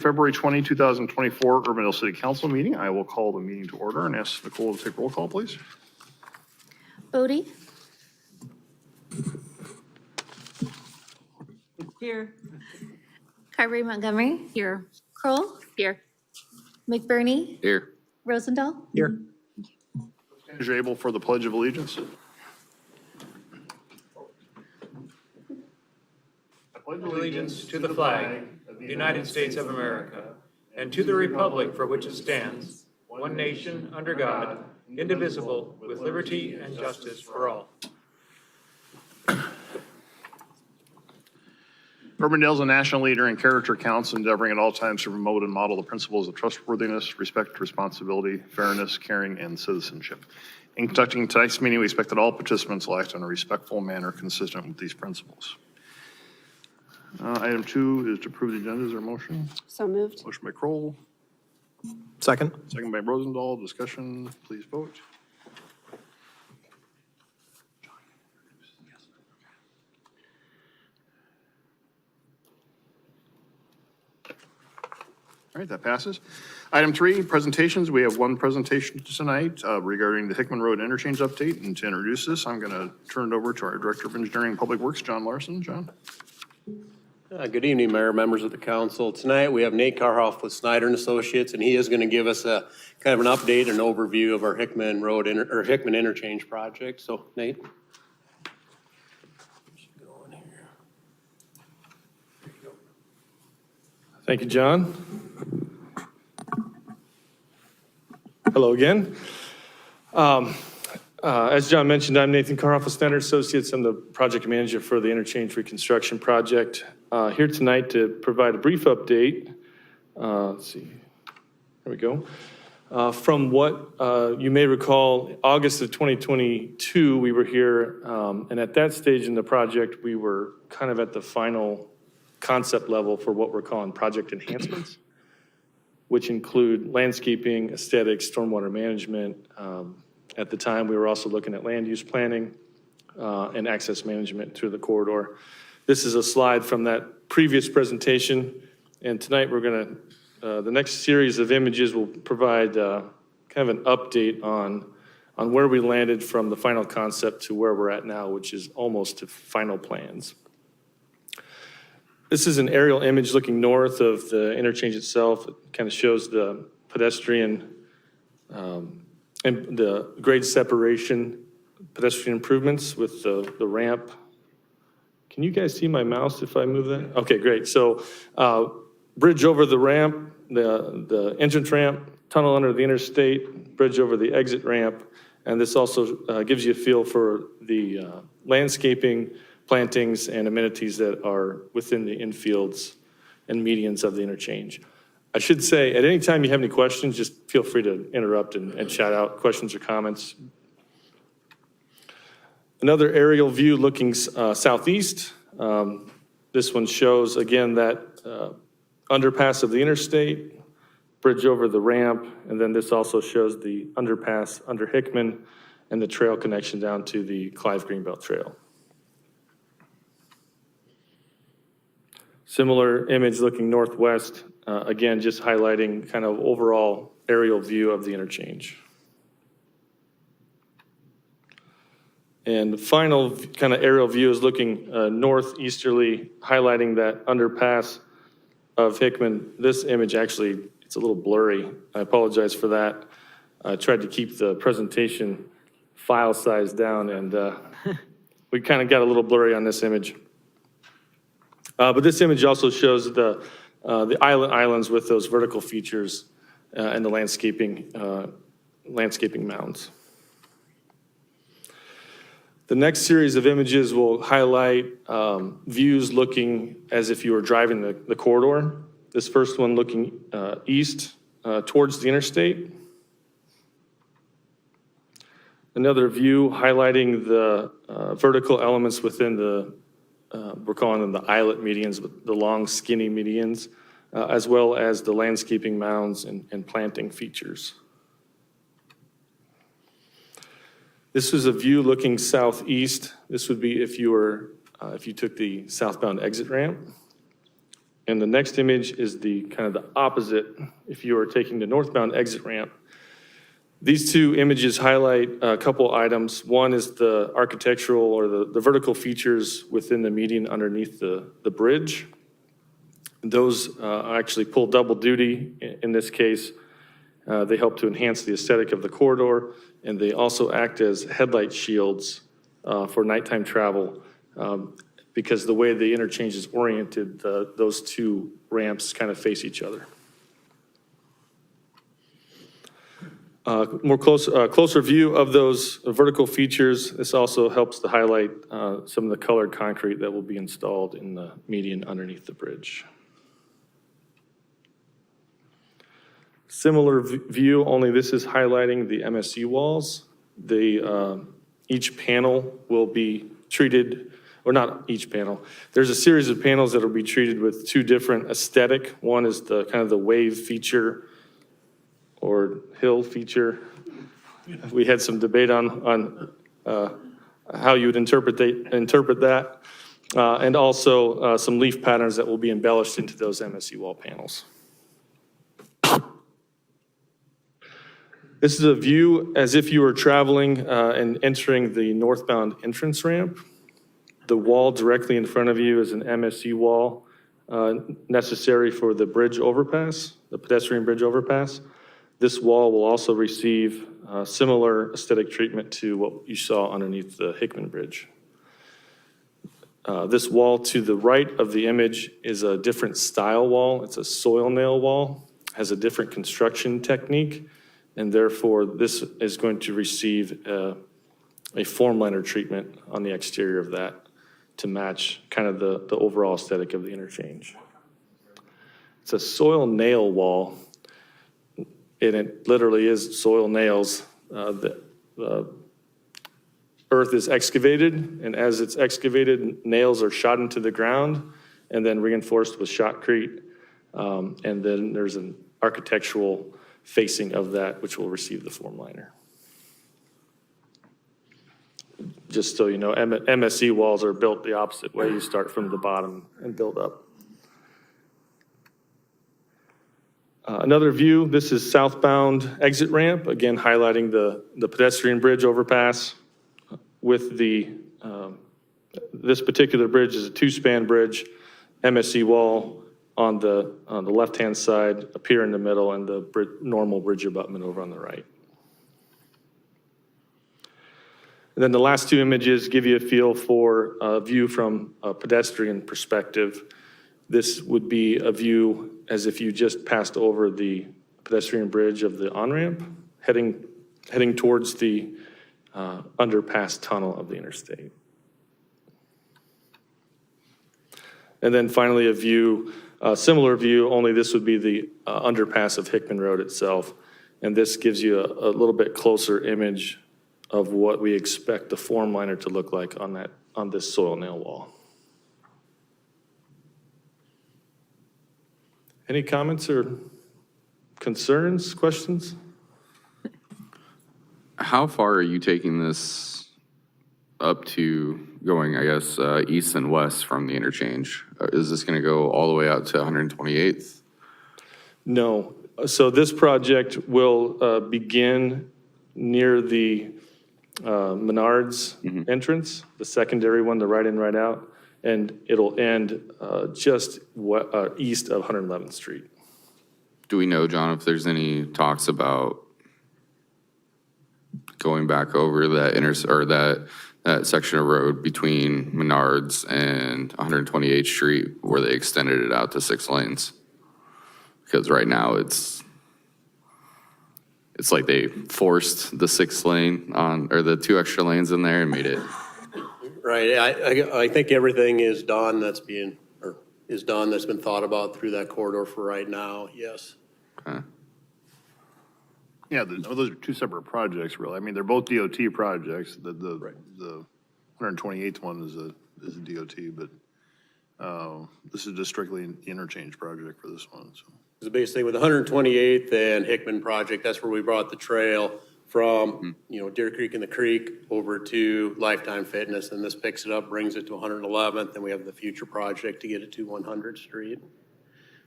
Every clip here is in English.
February 20, 2024 Urbandale City Council meeting. I will call the meeting to order and ask Nicole to take roll call, please. Bodie? Here. Carberry Montgomery? Here. Kroll? Here. McBurney? Here. Rosendahl? Here. Is you able for the Pledge of Allegiance? I pledge allegiance to the flag of the United States of America and to the republic for which it stands, one nation, under God, indivisible, with liberty and justice for all. Urbandale is a national leader in character counts, endeavoring at all times to promote and model the principles of trustworthiness, respect, responsibility, fairness, caring, and citizenship. In conducting tonight's meeting, we expect that all participants will act in a respectful manner consistent with these principles. Item 2 is to approve the agenda. Is there a motion? So moved. Motion by Kroll, Second. second by Rosendahl. Discussion, please vote. All right, that passes. Item 3, presentations. We have one presentation tonight regarding the Hickman Road Interchange update. And to introduce this, I'm going to turn it over to our Director of Engineering and Public Works, John Larson. John? Good evening, Mayor, members of the council. Tonight we have Nate Carhoff with Snyder and Associates, and he is going to give us a kind of an update and overview of our Hickman Road Hickman Interchange project. So, Nate. Thank you, John. Hello again. As John mentioned, I'm Nathan Carhoff with Snyder Associates. I'm the project manager for the interchange reconstruction project. Here tonight to provide a brief update. Let's see. There we go. From what you may recall, August of 2022, we were here, and at that stage in the project, we were kind of at the final concept level for what we're calling project enhancements, which include landscaping, aesthetics, stormwater management. At the time, we were also looking at land use planning and access management through the corridor. This is a slide from that previous presentation, and tonight we're going to, the next series of images will provide kind of an update on where we landed from the final concept to where we're at now, which is almost to final plans. This is an aerial image looking north of the interchange itself. It kind of shows the pedestrian and the grade separation, pedestrian improvements with the ramp. Can you guys see my mouse if I move that? Okay, great. So bridge over the ramp, the entrance ramp, tunnel under the interstate, bridge over the exit ramp. And this also gives you a feel for the landscaping, plantings, and amenities that are within the infields and medians of the interchange. I should say, at any time you have any questions, just feel free to interrupt and shout out questions or comments. Another aerial view looking southeast. This one shows, again, that underpass of the interstate, bridge over the ramp, and then this also shows the underpass under Hickman and the trail connection down to the Clive Greenbelt Trail. Similar image looking northwest, again, just highlighting kind of overall aerial view of the interchange. And the final kind of aerial view is looking northeasterly, highlighting that underpass of Hickman. This image actually, it's a little blurry. I apologize for that. I tried to keep the presentation file size down, and we kind of got a little blurry on this image. But this image also shows the islands with those vertical features and the landscaping mounds. The next series of images will highlight views looking as if you were driving the corridor. This first one looking east towards the interstate. Another view highlighting the vertical elements within we're calling them the eyelet medians, the long skinny medians, as well as the landscaping mounds and planting features. This is a view looking southeast. This would be if you took the southbound exit ramp. And the next image is the kind of the opposite if you are taking the northbound exit ramp. These two images highlight a couple items. One is the architectural or the vertical features within the median underneath the bridge. Those actually pull double duty in this case. They help to enhance the aesthetic of the corridor, and they also act as headlight shields for nighttime travel because the way the interchange is oriented, those two ramps kind of face each other. Closer view of those vertical features. This also helps to highlight some of the colored concrete that will be installed in the median underneath the bridge. Similar view, only this is highlighting the MSE walls. Each panel will be treated, or not each panel. There's a series of panels that will be treated with two different aesthetic. One is the kind of the wave feature or hill feature. We had some debate on how you would interpret that. And also some leaf patterns that will be embellished into those MSE wall panels. This is a view as if you were traveling and entering the northbound entrance ramp. The wall directly in front of you is an MSE wall necessary for the bridge overpass, the pedestrian bridge overpass. This wall will also receive similar aesthetic treatment to what you saw underneath the Hickman Bridge. This wall to the right of the image is a different style wall. It's a soil nail wall, has a different construction technique, and therefore this is going to receive a form liner treatment on the exterior of that to match kind of the overall aesthetic of the interchange. It's a soil nail wall, and it literally is soil nails. The earth is excavated, and as it's excavated, nails are shot into the ground and then reinforced with shotcrete. And then there's an architectural facing of that, which will receive the form liner. Just so you know, MSE walls are built the opposite way. You start from the bottom and build up. Another view, this is southbound exit ramp, again highlighting the pedestrian bridge overpass with this particular bridge is a two-span bridge, MSE wall on the left-hand side, a pier in the middle, and the normal bridge abutment over on the right. And then the last two images give you a feel for a view from a pedestrian perspective. This would be a view as if you just passed over the pedestrian bridge of the on-ramp, heading towards the underpass tunnel of the interstate. And then finally a view, a similar view, only this would be the underpass of Hickman Road itself. And this gives you a little bit closer image of what we expect the form liner to look like on this soil nail wall. Any comments or concerns, questions? How far are you taking this up to going, I guess, east and west from the interchange? Is this going to go all the way out to 128th? No. So this project will begin near the Menards entrance, the secondary one, the right in, right out, and it'll end just east of 111th Street. Do we know, John, if there's any talks about going back over that that section of road between Menards and 128th Street where they extended it out to 6 lanes? Because right now it's like they forced the 6 lane or the 2 extra lanes in there and made it. Right, I think everything is done that's been thought about through that corridor for right now, yes. Okay. Yeah, those are two separate projects, really. I mean, they're both DOT projects. The 128th one is a DOT, but this is just strictly an interchange project for this one. So. The biggest thing with the 128th and Hickman project, that's where we brought the trail from, Deer Creek and the Creek over to Lifetime Fitness, and this picks it up, brings it to 111th, and we have the future project to get it to 100th Street.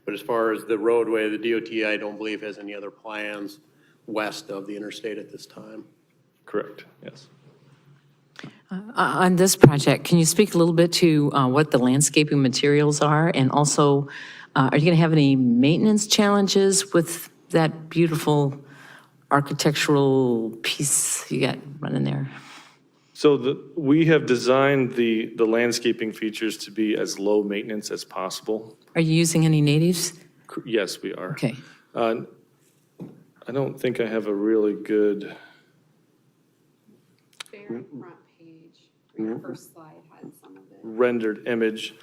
But as far as the roadway, the DOT, I don't believe has any other plans west of the interstate at this time. Correct, yes. On this project, can you speak a little bit to what the landscaping materials are? And also, are you going to have any maintenance challenges with that beautiful architectural piece you got running there? So we have designed the landscaping features to be as low maintenance as possible. Are you using any natives? Yes, we are. Okay. I don't think I have a really good, Very front page, your first slide had some of it. rendered image.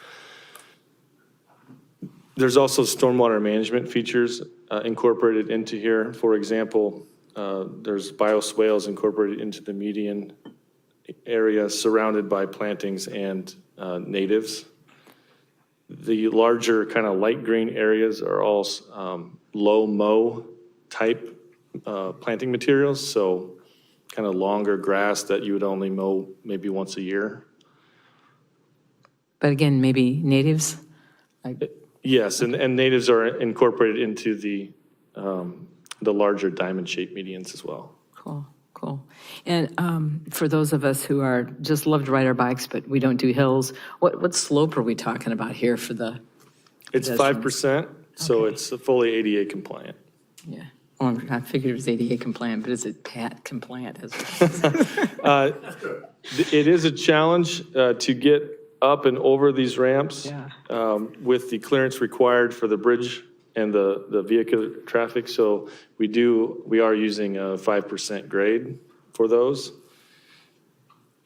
There's also stormwater management features incorporated into here. For example, there's bioswales incorporated into the median area surrounded by plantings and natives. The larger kind of light green areas are all low mow type planting materials, so kind of longer grass that you would only mow maybe once a year. But again, maybe natives? Yes, and natives are incorporated into the larger diamond-shaped medians as well. Cool, cool. And for those of us who are just love to ride our bikes, but we don't do hills, what slope are we talking about here for the? It's 5%, so it's fully ADA compliant. Yeah, well, I figured it was ADA compliant, but is it PAT compliant as well? It is a challenge to get up and over these ramps Yeah. with the clearance required for the bridge and the vehicular traffic. So we are using a 5% grade for those.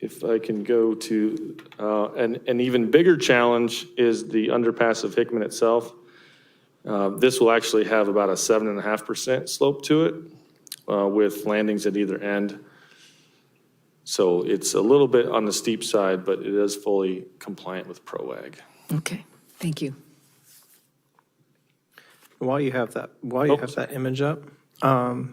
If I can go to, an even bigger challenge is the underpass of Hickman itself. This will actually have about a 7.5% slope to it with landings at either end. So it's a little bit on the steep side, but it is fully compliant with ProAg. Okay, thank you. While you have that image up, I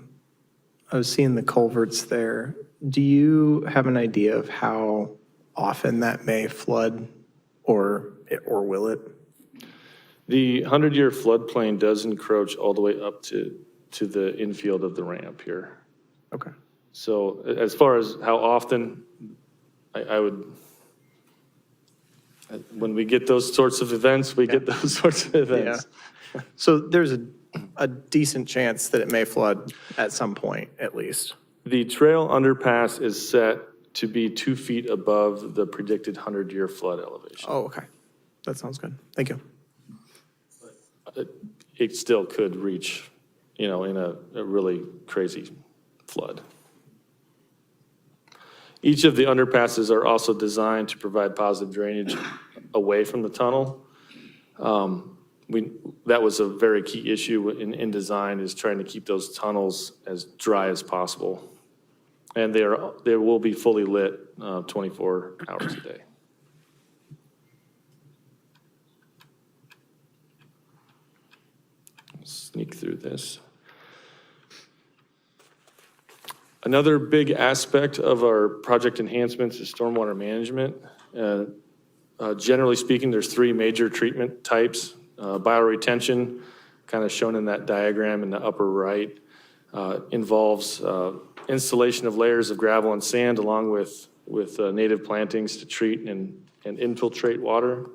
was seeing the culverts there. Do you have an idea of how often that may flood, or will it? The 100-year floodplain does encroach all the way up to the infield of the ramp here. Okay. So as far as how often, I would, when we get those sorts of events, we get those sorts of events. Yeah. So there's a decent chance that it may flood at some point, at least. The trail underpass is set to be 2 feet above the predicted 100-year flood elevation. Oh, okay. That sounds good. Thank you. It still could reach, in a really crazy flood. Each of the underpasses are also designed to provide positive drainage away from the tunnel. That was a very key issue in design, is trying to keep those tunnels as dry as possible. And they will be fully lit 24 hours a day. Sneak through this. Another big aspect of our project enhancements is stormwater management. Generally speaking, there's 3 major treatment types. Bioretention, kind of shown in that diagram in the upper right, involves installation of layers of gravel and sand along with native plantings to treat and infiltrate water.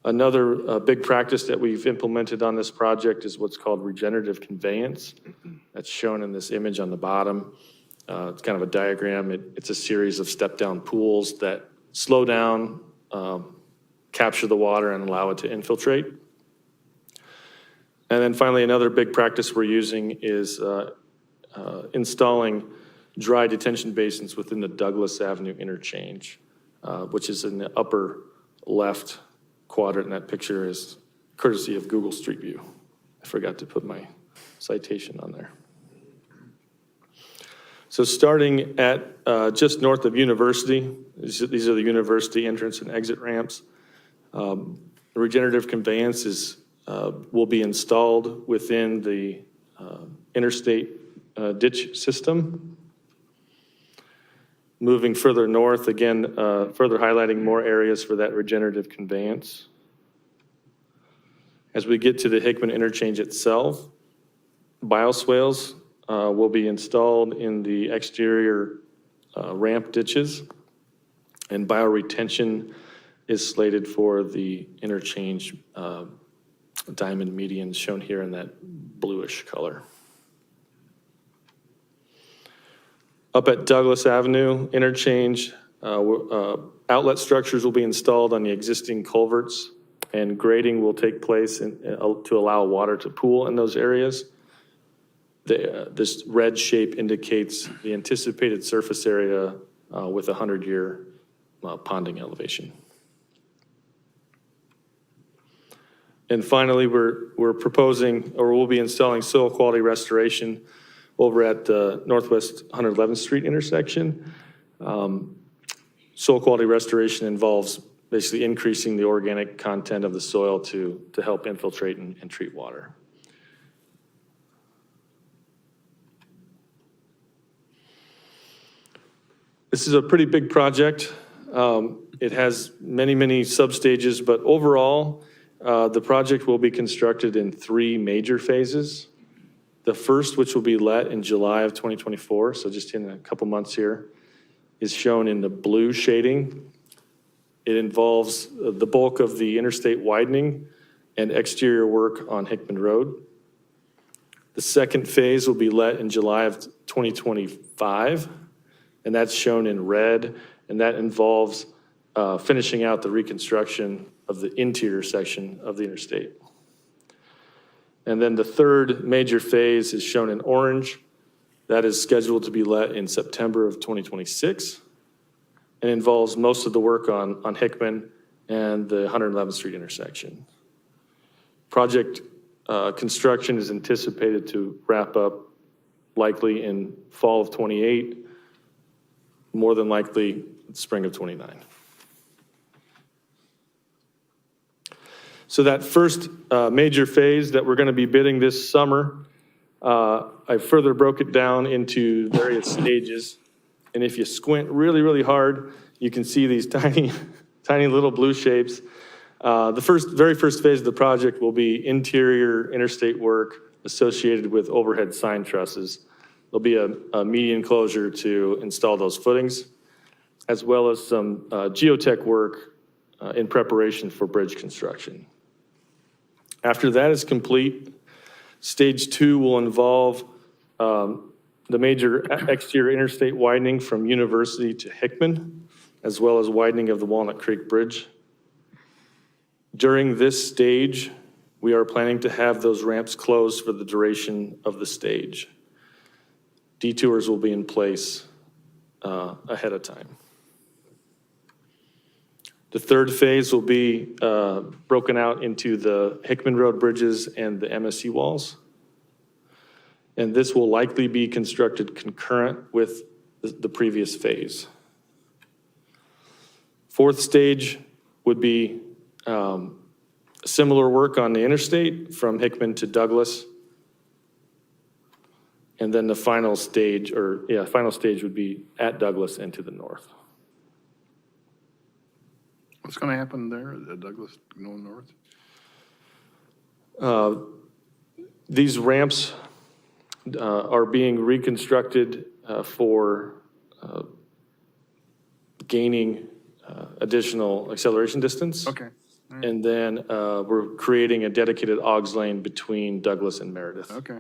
Another big practice that we've implemented on this project is what's called regenerative conveyance. That's shown in this image on the bottom. It's kind of a diagram. It's a series of step-down pools that slow down, capture the water, and allow it to infiltrate. And then finally, another big practice we're using is installing dry detention basins within the Douglas Avenue interchange, which is in the upper left quadrant, and that picture is courtesy of Google Street View. I forgot to put my citation on there. So starting at just north of University, these are the University entrance and exit ramps. Regenerative conveyance will be installed within the interstate ditch system. Moving further north, again, further highlighting more areas for that regenerative conveyance. As we get to the Hickman interchange itself, bioswales will be installed in the exterior ramp ditches, and bioretention is slated for the interchange diamond medians shown here in that bluish color. Up at Douglas Avenue interchange, outlet structures will be installed on the existing culverts, and grading will take place to allow water to pool in those areas. This red shape indicates the anticipated surface area with a 100-year ponding elevation. And finally, we're proposing, or we'll be installing soil quality restoration over at the Northwest 111th Street intersection. Soil quality restoration involves basically increasing the organic content of the soil to help infiltrate and treat water. This is a pretty big project. It has many, many substages, but overall, the project will be constructed in 3 major phases. The first, which will be let in July of 2024, so just in a couple months here, is shown in the blue shading. It involves the bulk of the interstate widening and exterior work on Hickman Road. The second phase will be let in July of 2025, and that's shown in red, and that involves finishing out the reconstruction of the interior section of the interstate. And then the third major phase is shown in orange. That is scheduled to be let in September of 2026 and involves most of the work on Hickman and the 111th Street intersection. Project construction is anticipated to wrap up likely in fall of 28, more than likely spring of 29. So that first major phase that we're going to be bidding this summer, I further broke it down into various stages. And if you squint really, really hard, you can see these tiny, tiny little blue shapes. The very first phase of the project will be interior interstate work associated with overhead sign trusses. There'll be a median closure to install those footings, as well as some geotech work in preparation for bridge construction. After that is complete, stage 2 will involve the major exterior interstate widening from University to Hickman, as well as widening of the Walnut Creek Bridge. During this stage, we are planning to have those ramps closed for the duration of the stage. Detours will be in place ahead of time. The third phase will be broken out into the Hickman Road bridges and the MSC walls. And this will likely be constructed concurrent with the previous phase. Fourth stage would be similar work on the interstate from Hickman to Douglas. And then the final stage, would be at Douglas and to the north. What's going to happen there at Douglas going north? These ramps are being reconstructed for gaining additional acceleration distance. Okay. And then we're creating a dedicated aux lane between Douglas and Meredith, Okay.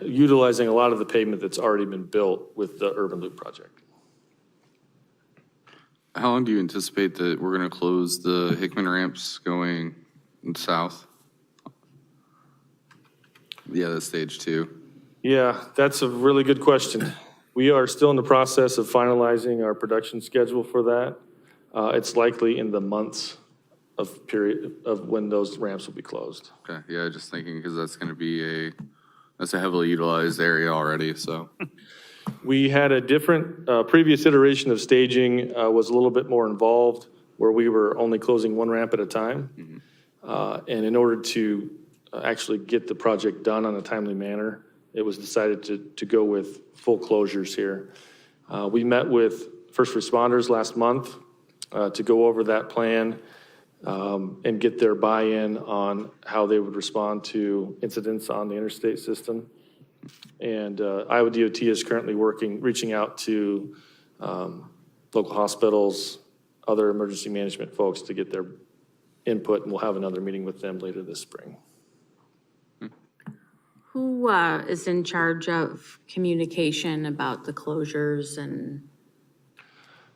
Utilizing a lot of the pavement that's already been built with the Urban Loop project. How long do you anticipate that we're going to close the Hickman ramps going south? Yeah, that's stage 2. Yeah, that's a really good question. We are still in the process of finalizing our production schedule for that. It's likely in the months of period of when those ramps will be closed. Okay, yeah, just thinking because that's going to be that's a heavily utilized area already, so. We had a different, previous iteration of staging was a little bit more involved, where we were only closing one ramp at a time. And in order to actually get the project done on a timely manner, it was decided to go with full closures here. We met with first responders last month to go over that plan. and get their buy-in on how they would respond to incidents on the interstate system. And Iowa DOT is currently reaching out to local hospitals, other emergency management folks to get their input, and we'll have another meeting with them later this spring. Who is in charge of communication about the closures and?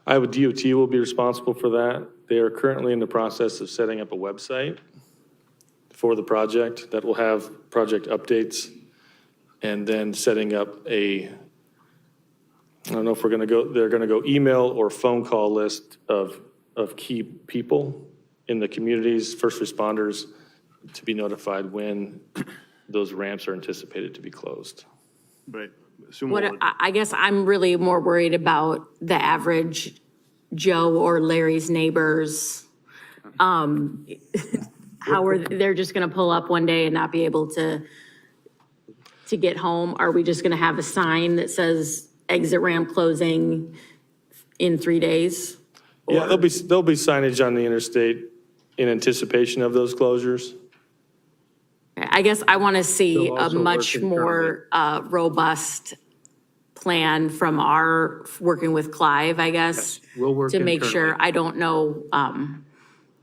Iowa DOT will be responsible for that. They are currently in the process of setting up a website for the project that will have project updates, and then setting up I don't know if they're going to go email or phone call list of key people in the communities, first responders, to be notified when those ramps are anticipated to be closed. Right. Assume What, we'll- I guess I'm really more worried about the average Joe or Larry's neighbors. How are, they're just gonna pull up one day and not be able to get home? Are we just gonna have a sign that says exit ramp closing in 3 days? Yeah, there'll be signage on the interstate in anticipation of those closures. I guess I want to see They'll a also much work more robust plan from our, working with Clive, I guess. we'll work to make sure, internally. I don't know,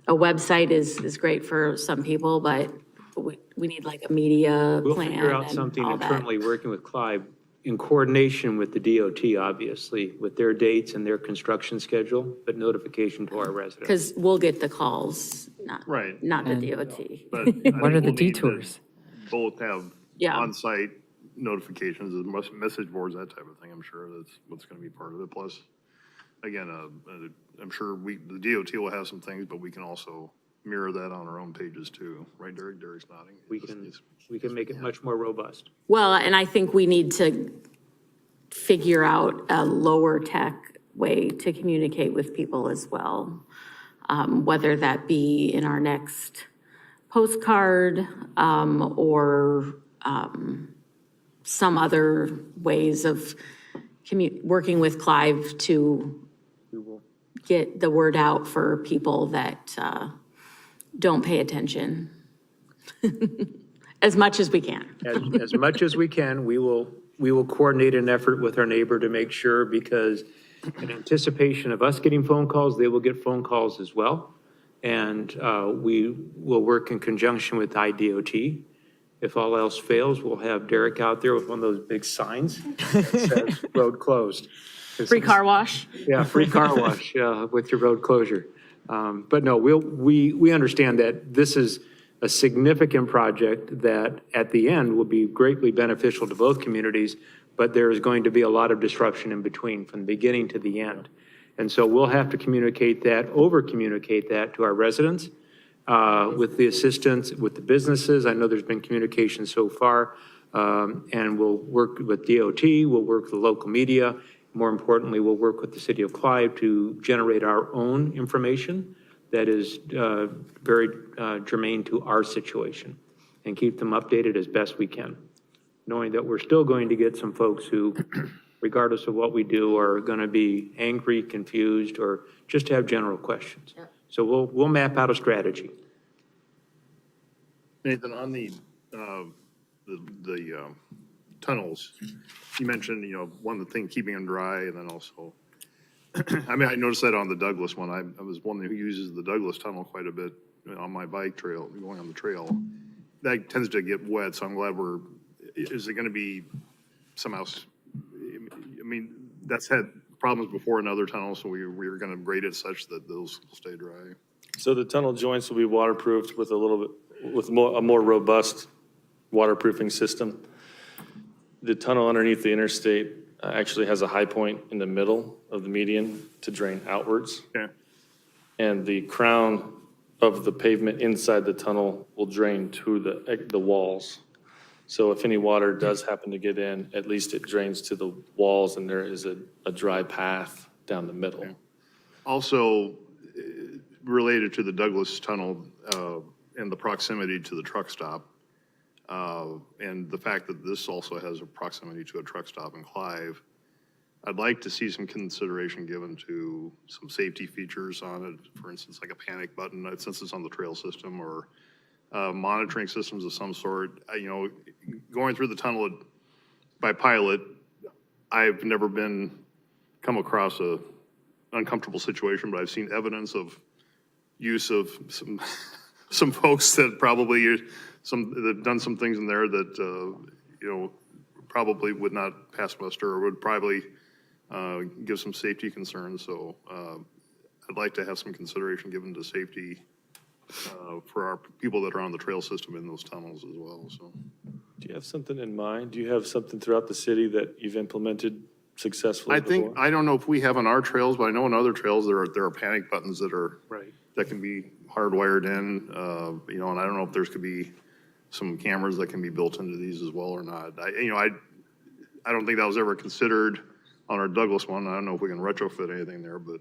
a website is great for some people, but we need like a media We'll plan figure out and something all that. internally, working with Clive, in coordination with the DOT, obviously, with their dates and their construction schedule, but notification to our residents. Because we'll get the calls, Right. not the DOT. But I What think are the we'll need to detours? Both have Yeah. on-site notifications, and message boards, that type of thing. I'm sure that's what's going to be part of it. Plus, again, I'm sure the DOT will have some things, but we can also mirror that on our own pages too. Right, Derek? Derek's nodding. We can make it much more robust. Well, and I think we need to figure out a lower tech way to communicate with people as well. Whether that be in our next postcard, or some other ways of working with Clive to get the word out for people that don't pay attention. As much as we can. As much as we can, we will coordinate an effort with our neighbor to make sure, because in anticipation of us getting phone calls, they will get phone calls as well. And we will work in conjunction with IDOT. If all else fails, we'll have Derek out there with one of those big signs that says road closed. Free car wash? Yeah, free car wash, with your road closure. But no, we understand that this is a significant project that at the end will be greatly beneficial to both communities, but there is going to be a lot of disruption in between, from the beginning to the end. And so we'll have to communicate that, over-communicate that to our residents, with the assistance, with the businesses. I know there's been communication so far, and we'll work with DOT, we'll work with the local media. More importantly, we'll work with the city of Clive to generate our own information that is very germane to our situation, and keep them updated as best we can, knowing that we're still going to get some folks who, regardless of what we do, are going to be angry, confused, or just have general questions. So we'll map out a strategy. Nathan, on the tunnels, you mentioned, one of the things, keeping them dry, and then also, I mean, I noticed that on the Douglas one. I was one who uses the Douglas tunnel quite a bit on my bike trail, going on the trail. That tends to get wet, so I'm glad is it going to be somehow, I mean, that's had problems before in other tunnels, so we're going to grade it such that those will stay dry. So the tunnel joints will be waterproofed with a more robust waterproofing system. The tunnel underneath the interstate actually has a high point in the middle of the median to drain outwards. Okay. And the crown of the pavement inside the tunnel will drain to the walls. So if any water does happen to get in, at least it drains to the walls, and there is a dry path down the middle. Okay. Also, related to the Douglas tunnel and the proximity to the truck stop, and the fact that this also has a proximity to a truck stop in Clive, I'd like to see some consideration given to some safety features on it. For instance, like a panic button, since it's on the trail system, or monitoring systems of some sort. Going through the tunnel by pilot, I've never come across a uncomfortable situation, but I've seen evidence of use of some folks that probably that have done some things in there that probably would not pass muster, or would probably give some safety concerns. So I'd like to have some consideration given to safety for our people that are on the trail system in those tunnels as well. So, Do you have something in mind? Do you have something throughout the city that you've implemented successfully I think, before? I don't know if we have on our trails, but I know on other trails there are panic buttons that can be hardwired in, and I don't know if there's could be some cameras that can be built into these as well or not. I don't think that was ever considered on our Douglas one. I don't know if we can retrofit anything there, but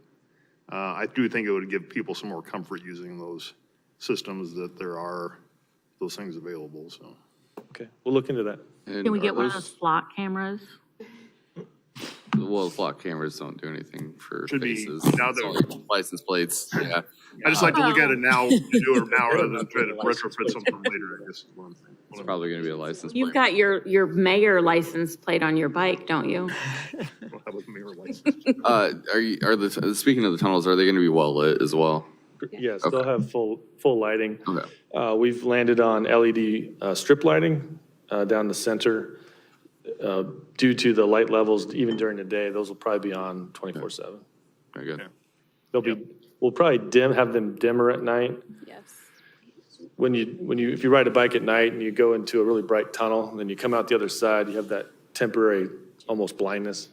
I do think it would give people some more comfort using those systems, that there are those things available. So, Okay, we'll look into that. Can we get one of those flock cameras? Well, flock cameras don't do anything for Should be- faces. now It's they're- only license plates, yeah. I just like to look at it now, do it now rather than try to retrofit something later, I guess is what I'm saying. It's probably gonna be a license plate. You've got your mayor license plate on your bike, don't you? We'll have a mirror license. Speaking of the tunnels, are they gonna be well lit as well? Yes, they'll have full lighting. Okay. We've landed on LED strip lighting down the center. Due to the light levels, even during the day, those will probably be on 24/7. Very good. We'll probably have them dimmer at night. Yes. If you ride a bike at night and you go into a really bright tunnel, and then you come out the other side, you have that temporary, almost blindness,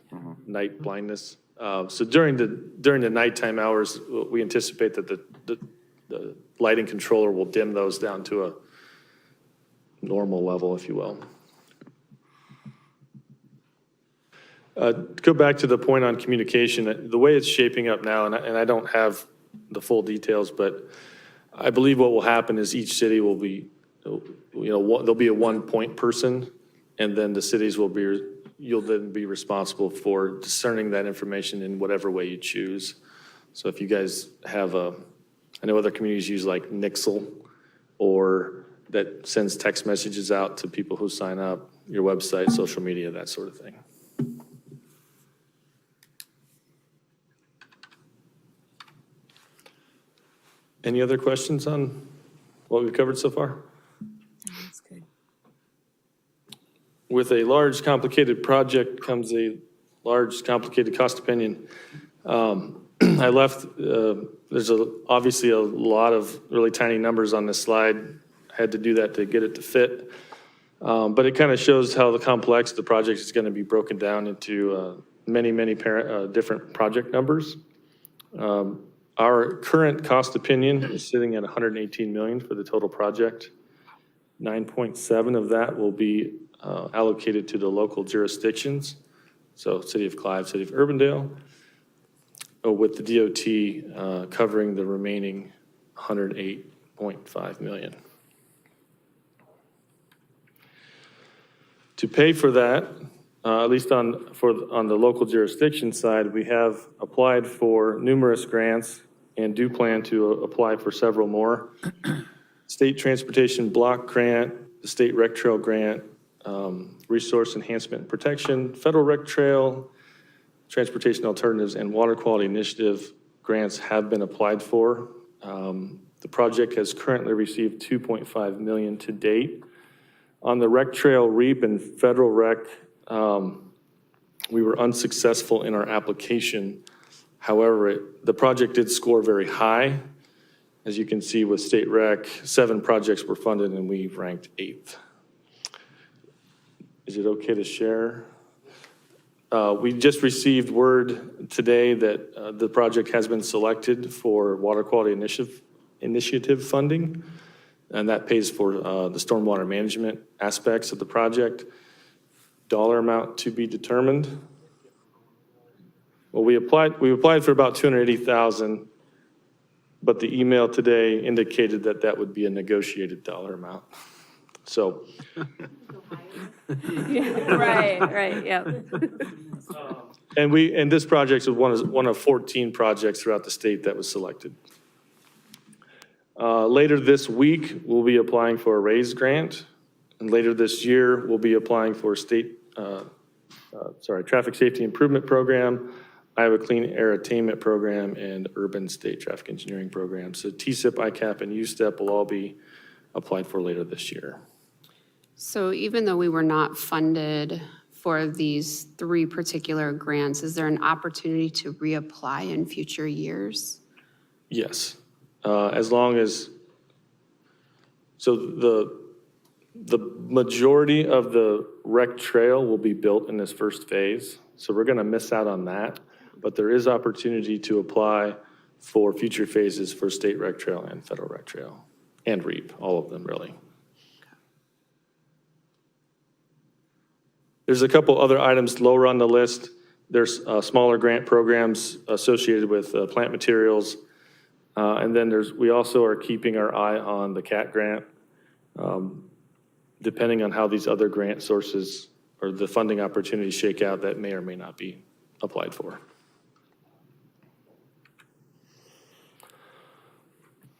night blindness. So during the nighttime hours, we anticipate that the lighting controller will dim those down to a normal level, if you will. Go back to the point on communication, the way it's shaping up now, and I don't have the full details, but I believe what will happen is each city will be, there'll be a one-point person, and then the cities you'll then be responsible for discerning that information in whatever way you choose. So if you guys have I know other communities use like Nixle, or that sends text messages out to people who sign up, your website, social media, that sort of thing. Any other questions on what we've covered so far? That's good. With a large, complicated project comes a large, complicated cost opinion. I left, there's obviously a lot of really tiny numbers on this slide. I had to do that to get it to fit. But it kind of shows how complex the project is going to be broken down into many different project numbers. Our current cost opinion is sitting at $118 million for the total project. 9.7 of that will be allocated to the local jurisdictions, so City of Clive, City of Urbandale, with the DOT covering the remaining $108.5 million. To pay for that, at least on the local jurisdiction side, we have applied for numerous grants and do plan to apply for several more. State Transportation Block Grant, the State Rec Trail Grant, Resource Enhancement and Protection, Federal Rec Trail, Transportation Alternatives, and Water Quality Initiative grants have been applied for. The project has currently received $2.5 million to date. On the Rec Trail REAP and Federal Rec, we were unsuccessful in our application. However, the project did score very high. As you can see with State Rec, 7 projects were funded and we ranked 8th. Is it okay to share? We just received word today that the project has been selected for Water Quality Initiative funding, and that pays for the stormwater management aspects of the project. Dollar amount to be determined. Well, we applied for about $280,000, but the email today indicated that that would be a negotiated dollar amount. So. Right, yep. And this project was one of 14 projects throughout the state that was selected. Later this week, we'll be applying for a RAISE grant. And later this year, we'll be applying for Traffic Safety Improvement Program, Iowa Clean Air Attainment Program, and Urban State Traffic Engineering Program. So TSIP, ICAP, and USTEP will all be applied for later this year. So even though we were not funded for these 3 particular grants, is there an opportunity to reapply in future years? Yes, as long as, so the majority of the rec trail will be built in this first phase. So we're gonna miss out on that, but there is opportunity to apply for future phases for state rec trail and federal rec trail and REAP, all of them really. There's a couple other items lower on the list. There's smaller grant programs associated with plant materials. And then we also are keeping our eye on the CAT grant. Depending on how these other grant sources or the funding opportunities shake out, that may or may not be applied for.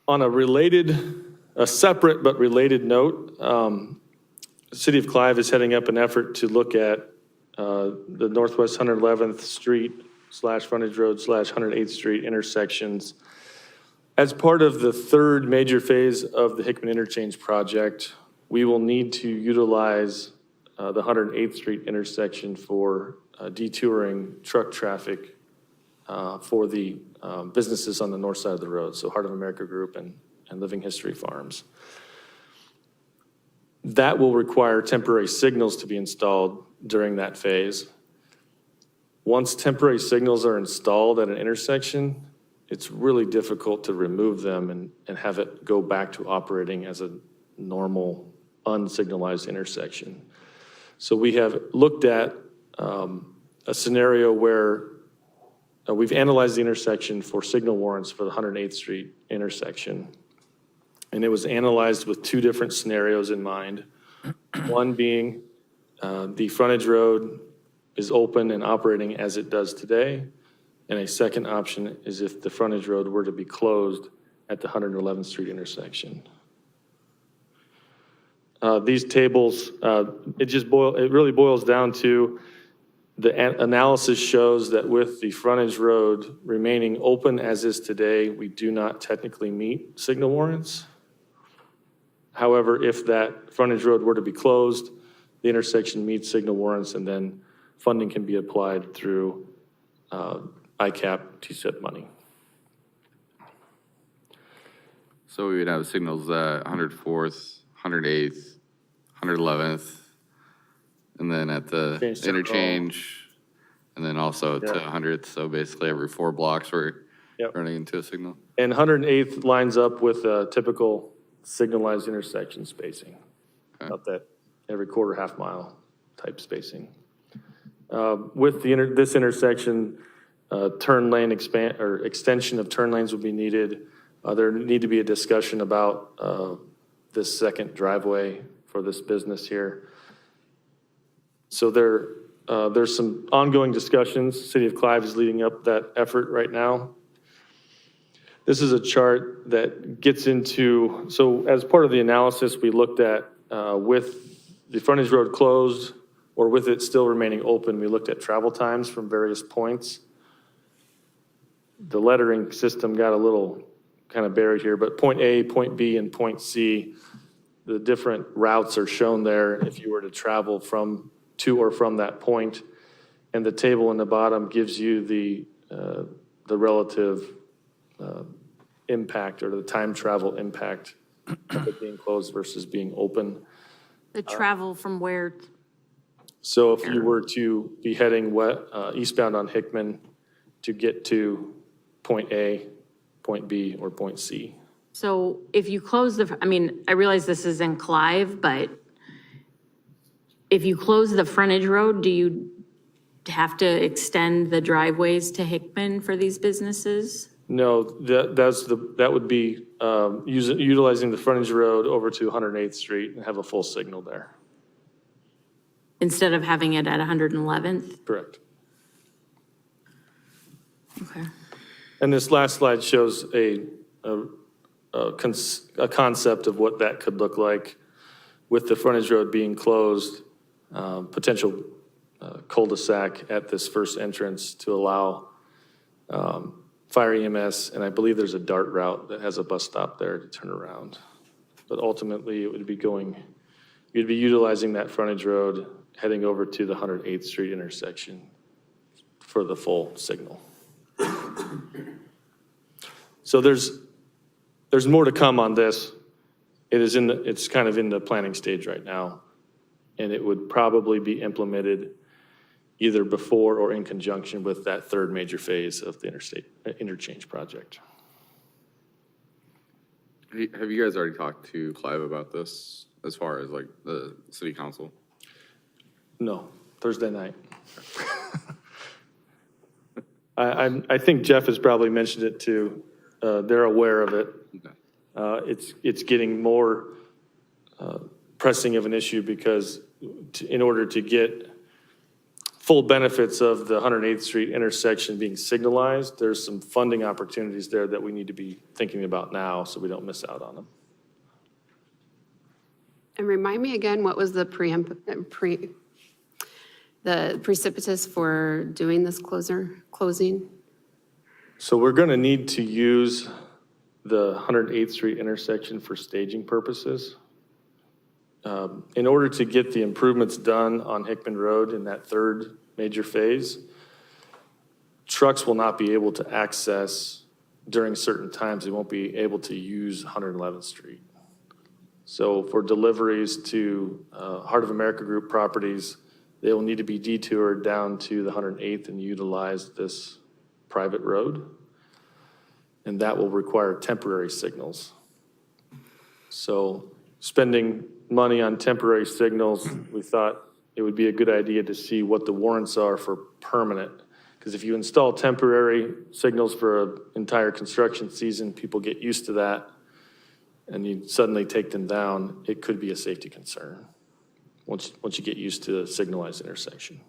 On a separate but related note, the City of Clive is heading up an effort to look at the Northwest 111th Street / Frontage Road / 108th Street intersections. As part of the 3rd major phase of the Hickman Interchange project, we will need to utilize the 108th Street intersection for detouring truck traffic for the businesses on the north side of the road, so Heart of America Group and Living History Farms. That will require temporary signals to be installed during that phase. Once temporary signals are installed at an intersection, it's really difficult to remove them and have it go back to operating as a normal, unsignalized intersection. So we have looked at a scenario where we've analyzed the intersection for signal warrants for the 108th Street intersection. And it was analyzed with 2 different scenarios in mind. One being the frontage road is open and operating as it does today. And a second option is if the frontage road were to be closed at the 111th Street intersection. These tables, it really boils down to the analysis shows that with the frontage road remaining open as is today, we do not technically meet signal warrants. However, if that frontage road were to be closed, the intersection meets signal warrants, and then funding can be applied through ICAP TSIP money. So we would have signals at 104th, 108th, 111th, and then at the interchange, and then also to 100th. So basically every 4 blocks we're running into a signal. And 108th lines up with a typical signalized intersection spacing, about that every quarter, half mile type spacing. With this intersection, turn lane extension of turn lanes would be needed. There need to be a discussion about this second driveway for this business here. So there's some ongoing discussions. City of Clive is leading up that effort right now. This is a chart that gets into, so as part of the analysis, we looked at with the frontage road closed or with it still remaining open, we looked at travel times from various points. The lettering system got a little kind of buried here, but point A, point B, and point C, the different routes are shown there if you were to travel to or from that point. And the table in the bottom gives you the relative impact or the time travel impact of it being closed versus being open. The travel from where? So if you were to be heading eastbound on Hickman to get to point A, point B, or point C. So if you close I realize this is in Clive, but if you close the frontage road, do you have to extend the driveways to Hickman for these businesses? No, that would be utilizing the frontage road over to 108th Street and have a full signal there. Instead of having it at 111th? Correct. Okay. And this last slide shows a concept of what that could look like with the frontage road being closed, potential cul-de-sac at this first entrance to allow fire EMS, and I believe there's a DART route that has a bus stop there to turn around. But ultimately, it would be you'd be utilizing that frontage road, heading over to the 108th Street intersection for the full signal. So there's more to come on this. It's kind of in the planning stage right now, and it would probably be implemented either before or in conjunction with that third major phase of the interstate interchange project. Have you guys already talked to Clive about this as far as like the city council? No, Thursday night. I think Jeff has probably mentioned it too. They're aware of it. Okay. It's getting more pressing of an issue because in order to get full benefits of the 108th Street intersection being signalized, there's some funding opportunities there that we need to be thinking about now so we don't miss out on them. And remind me again, what was the the precipitous for doing this closing? So we're going to need to use the 108th Street intersection for staging purposes. In order to get the improvements done on Hickman Road in that third major phase, trucks will not be able to access during certain times. They won't be able to use 111th Street. So for deliveries to Heart of America Group properties, they will need to be detoured down to the 108th and utilize this private road. And that will require temporary signals. So spending money on temporary signals, we thought it would be a good idea to see what the warrants are for permanent. Because if you install temporary signals for an entire construction season, people get used to that, and you suddenly take them down, it could be a safety concern once you get used to a signalized intersection.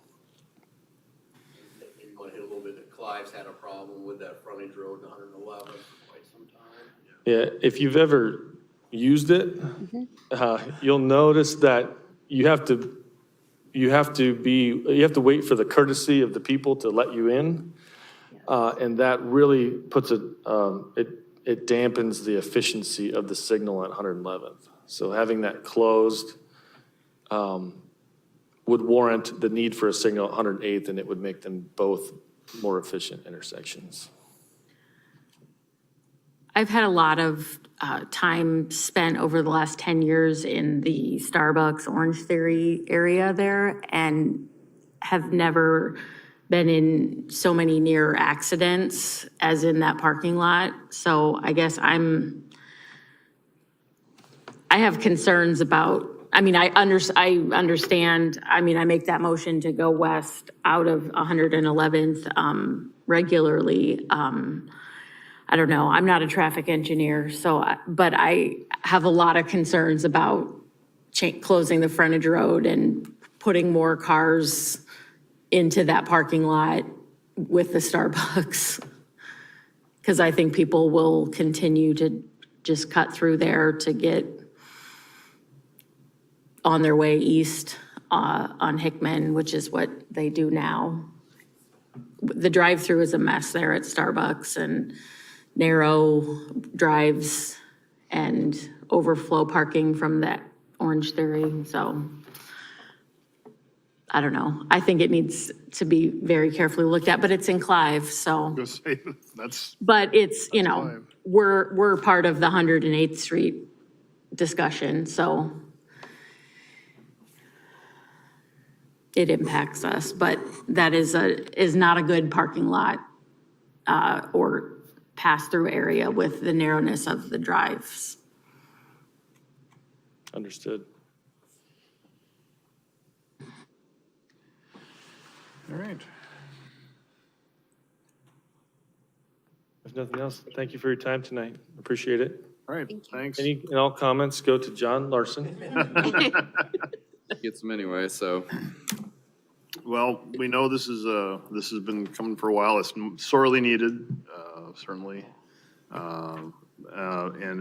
You want to hit a little bit that Clive's had a problem with that frontage road in 111 for quite some time. Yeah, if you've ever used it, you'll notice that you have to wait for the courtesy of the people to let you in, and that really puts it dampens the efficiency of the signal at 111th. So having that closed would warrant the need for a signal at 108th, and it would make them both more efficient intersections. I've had a lot of time spent over the last 10 years in the Starbucks Orange Theory area there and have never been in so many near accidents as in that parking lot. So I guess I have concerns about, I mean, I understand, I mean, I make that motion to go west out of 111th regularly. I don't know, I'm not a traffic engineer, but I have a lot of concerns about closing the frontage road and putting more cars into that parking lot with the Starbucks. Because I think people will continue to just cut through there to get on their way east on Hickman, which is what they do now. The drive-through is a mess there at Starbucks, and narrow drives and overflow parking from that Orange Theory. So I don't know. I think it needs to be very carefully looked at, but it's in Clive, so. Just say that's, But it's, you know, Clive. we're part of the 108th Street discussion, so it impacts us, but that is not a good parking lot or pass-through area with the narrowness of the drives. Understood. all right. If nothing else, thank you for your time tonight. Appreciate it. All right, thanks. Any and all comments go to John Larson. Gets them anyway, so. Well, we know this has been coming for a while. It's sorely needed, certainly. And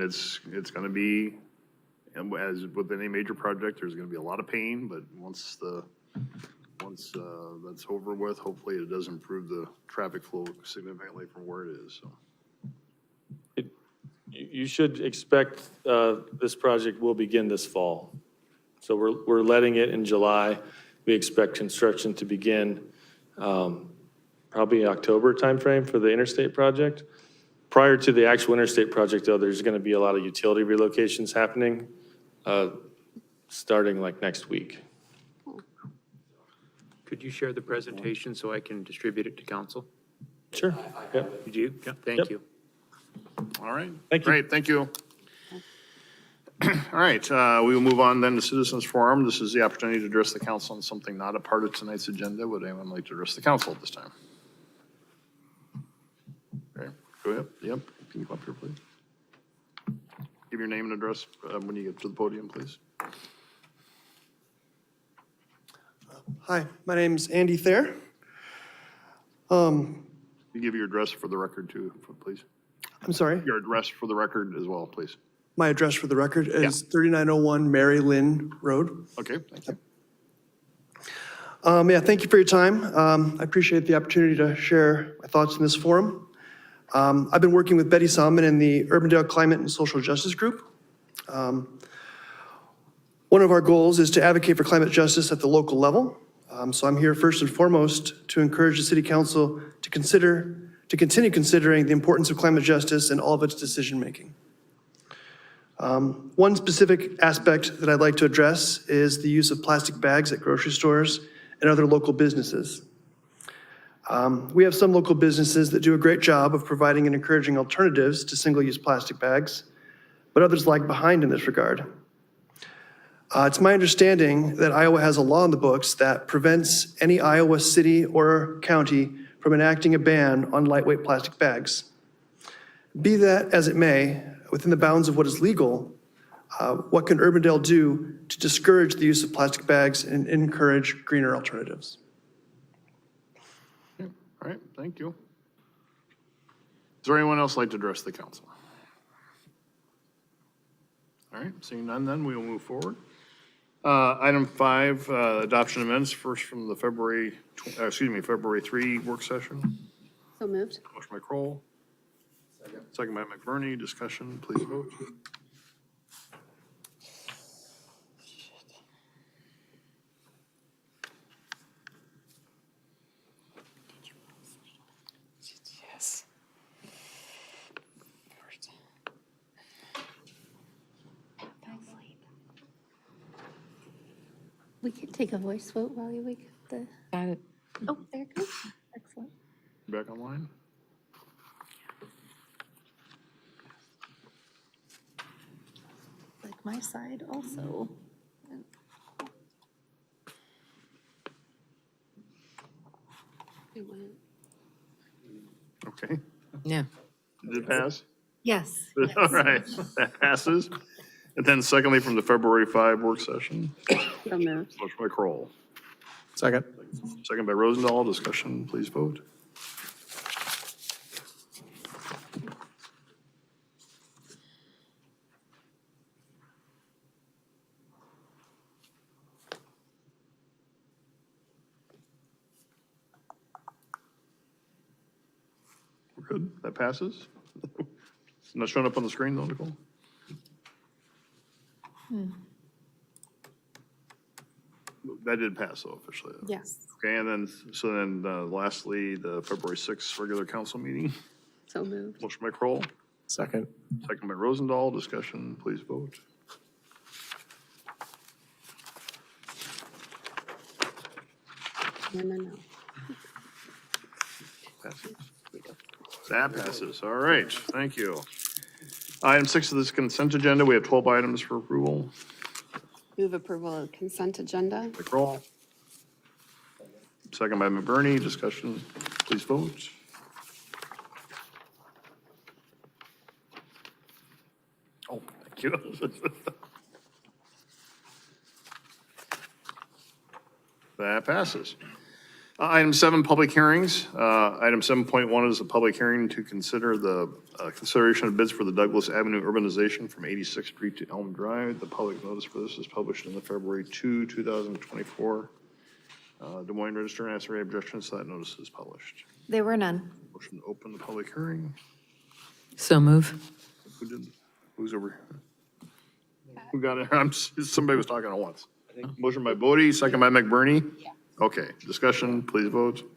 it's going to be, as with any major project, there's going to be a lot of pain, but once that's over with, hopefully it does improve the traffic flow significantly from where it is, so. You should expect this project will begin this fall. So we're letting it in July. We expect construction to begin probably October timeframe for the interstate project. Prior to the actual interstate project, though, there's going to be a lot of utility relocations happening starting like next week. Could you share the presentation so I can distribute it to council? Sure. Yep. You do? Yeah, thank Yep. you. All right. Thank you. Great, thank you. All right, we will move on then to citizens forum. This is the opportunity to address the council on something not a part of tonight's agenda. Would anyone like to address the council at this time? Okay, go ahead. Yep, can you come up here, please? Give your name and address when you get to the podium, please. Hi, my name's Andy Thayer. You give your address for the record too, please. I'm sorry, Your address for the record as well, please. my address for the record is 3901 Mary Lynn Road. Okay, thank you. Yeah, thank you for your time. I appreciate the opportunity to share my thoughts in this forum. I've been working with Betty Salmon in the Urbandale Climate and Social Justice Group. One of our goals is to advocate for climate justice at the local level. So I'm here first and foremost to encourage the City Council to continue considering the importance of climate justice in all of its decision-making. One specific aspect that I'd like to address is the use of plastic bags at grocery stores and other local businesses. We have some local businesses that do a great job of providing and encouraging alternatives to single-use plastic bags, but others lag behind in this regard. It's my understanding that Iowa has a law in the books that prevents any Iowa city or county from enacting a ban on lightweight plastic bags. Be that as it may, within the bounds of what is legal, what can Urbandale do to discourage the use of plastic bags and encourage greener alternatives? All right, thank you. Is there anyone else like to address the council? All right, seeing none, then we will move forward. Item 5, adoption of minutes, first from the February 3 work session. So moved. Motion by Kroll. Second by McBurney. Discussion, please vote. Yes. We can take a voice vote while you wake up the, Got it. oh, there it goes. Excellent. Back online. Like my side also. It went. Okay. Yeah. Did it pass? Yes. All right, that passes. And then secondly, from the February 5 work session. So moved. Motion by Kroll. Second. Second by Rosendahl. Discussion, please vote. We're good. That passes. It's not showing up on the screen though, Nicole? That did pass though officially. Though. Yes. Okay, and then, lastly, the February 6th regular council meeting. So moved. Motion by Kroll, Second. second by Rosendahl. Discussion, please vote. No. Passes. That passes. All right, thank you. Item 6 of this consent agenda, we have 12 items for approval. Move approval of consent agenda. By Kroll. Second by McBurney. Discussion, please vote. Oh, thank you. That passes. Item 7, public hearings. Item 7.1 is a public hearing to consider the consideration of bids for the Douglas Avenue urbanization from 86th Street to Elm Drive. The public notice for this is published in the February 2, 2024 Des Moines Register, and answer any objections to that notice is published. There were none. Motion to open the public hearing. So move. Who's over here? Who got it? Somebody was talking at once. Motion by Bodie, second by McBurney. Okay, discussion, please vote.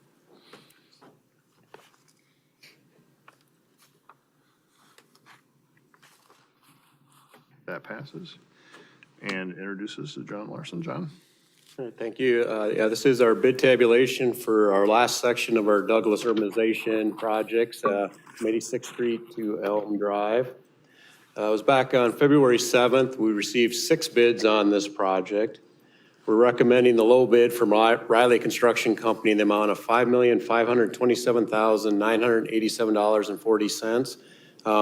That passes. And introduces to John Larson. John? All right, thank you. Yeah, this is our bid tabulation for our last section of our Douglas urbanization projects, from 86th Street to Elm Drive. It was back on February 7th. We received 6 bids on this project. We're recommending the low bid from Riley Construction Company in the amount of $5,527,987.40.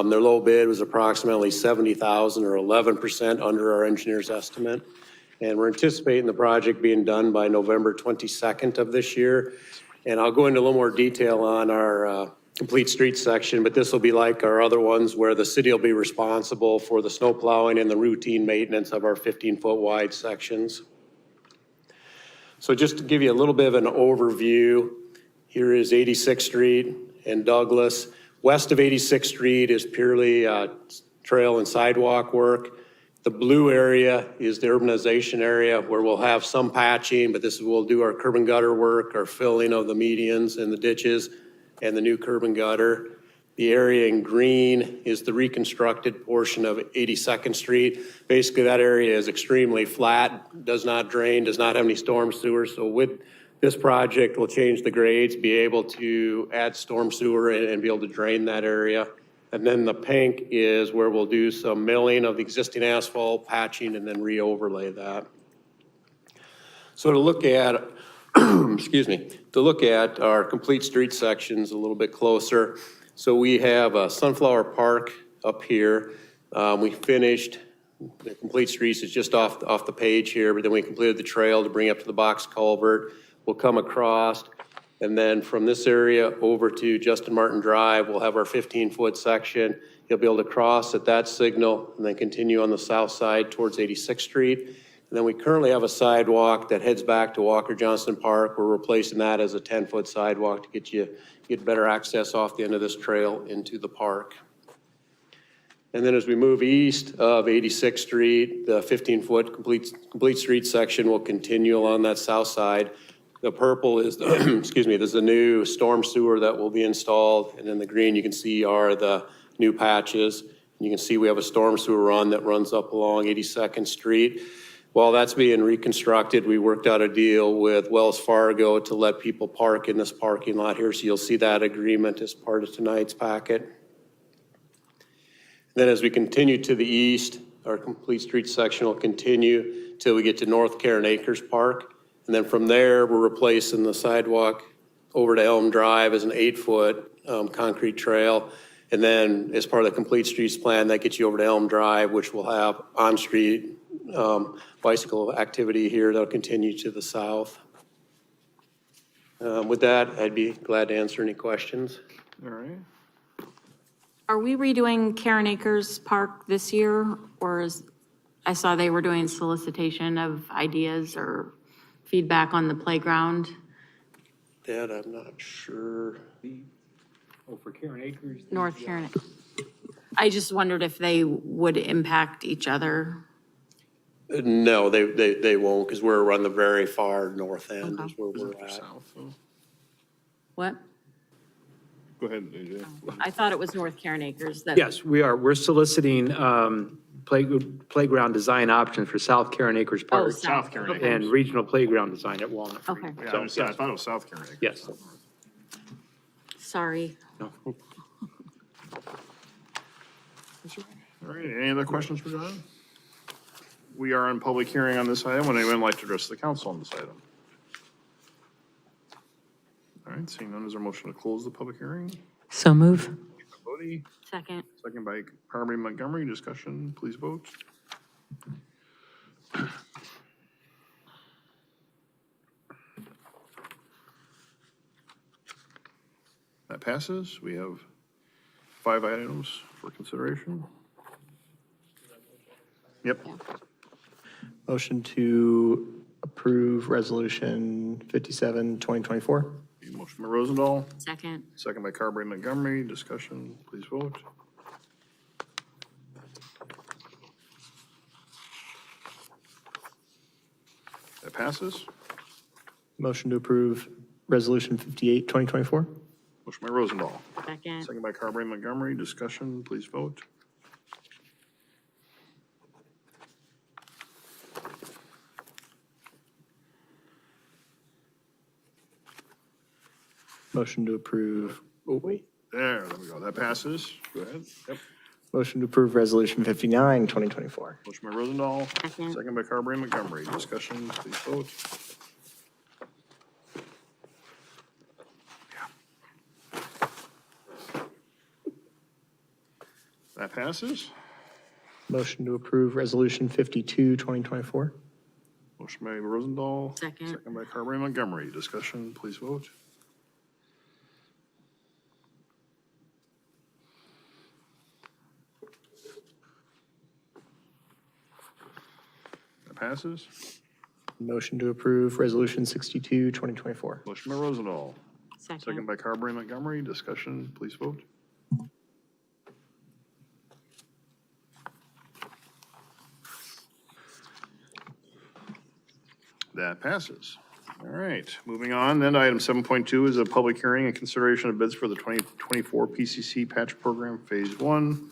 Their low bid was approximately $70,000 or 11% under our engineer's estimate. And we're anticipating the project being done by November 22nd of this year. And I'll go into a little more detail on our complete street section, but this will be like our other ones where the city will be responsible for the snow plowing and the routine maintenance of our 15-foot wide sections. So just to give you a little bit of an overview, here is 86th Street and Douglas. West of 86th Street is purely trail and sidewalk work. The blue area is the urbanization area where we'll have some patching, but this we'll do our curb and gutter work, our filling of the medians and the ditches, and the new curb and gutter. The area in green is the reconstructed portion of 82nd Street. Basically, that area is extremely flat, does not drain, does not have any storm sewer. So with this project, we'll change the grades, be able to add storm sewer and be able to drain that area. And then the pink is where we'll do some milling of the existing asphalt, patching, and then re-overlay that. So to look at, excuse me, to look at our complete street sections a little bit closer. So we have Sunflower Park up here. We finished the complete streets. It's just off the page here, but then we completed the trail to bring up to the box culvert. We'll come across, and then from this area over to Justin Martin Drive, we'll have our 15-foot section. You'll be able to cross at that signal and then continue on the south side towards 86th Street. And then we currently have a sidewalk that heads back to Walker Johnston Park. We're replacing that as a 10-foot sidewalk to get better access off the end of this trail into the park. And then as we move east of 86th Street, the 15-foot complete street section will continue along that south side. The purple is the, excuse me, there's a new storm sewer that will be installed. And then the green you can see are the new patches. You can see we have a storm sewer run that runs up along 82nd Street. While that's being reconstructed, we worked out a deal with Wells Fargo to let people park in this parking lot here. So you'll see that agreement as part of tonight's packet. Then as we continue to the east, our complete street section will continue till we get to North Karen Acres Park. And then from there, we're replacing the sidewalk over to Elm Drive as an 8-foot concrete trail. And then as part of the complete streets plan, that gets you over to Elm Drive, which will have on-street bicycle activity here that'll continue to the south. With that, I'd be glad to answer any questions. All right. Are we redoing Karen Acres Park this year, or I saw they were doing solicitation of ideas or feedback on the playground? That I'm not sure. Oh, for Karen Acres? North Karen. I just wondered if they would impact each other. No, they won't, because we're on the very far north end is where we're at. What? Go ahead, AJ. I thought it was North Karen Acres. Yes, we are. We're soliciting playground design options for South Karen Acres Park. South Karen Acres. And regional playground design at Walnut. Okay, Yeah, I thought it was South Karen Acres. Yes. sorry. All right, any other questions for John? We are on public hearing on this item. Would anyone like to address the council on this item? All right, seeing none, is there a motion to close the public hearing? So move. Bodie, Second. second by Carberry Montgomery. Discussion, please vote. That passes. We have 5 items for consideration. Yep. Motion to approve Resolution 57, 2024. Motion by Rosendahl, Second. second by Carberry Montgomery. Discussion, please vote. That passes. Motion to approve Resolution 58, 2024. Motion by Rosendahl, Second. second by Carberry Montgomery. Discussion, please vote. Motion to approve, oh, wait. There we go. That passes. Go ahead. Yep. Motion to approve Resolution 59, 2024. Motion by Rosendahl, Second. second by Carberry Montgomery. Discussion, please vote. That passes. Motion to approve Resolution 52, 2024. Motion by Rosendahl. Second. Second by Carberry Montgomery. Discussion, please vote. That passes. Motion to approve Resolution 62, 2024. Motion by Rosendahl. Second Second. by Carberry Montgomery. Discussion, please vote. That passes. All right, moving on, then to item 7.2 is a public hearing and consideration of bids for the 2024 PCC Patch Program Phase 1.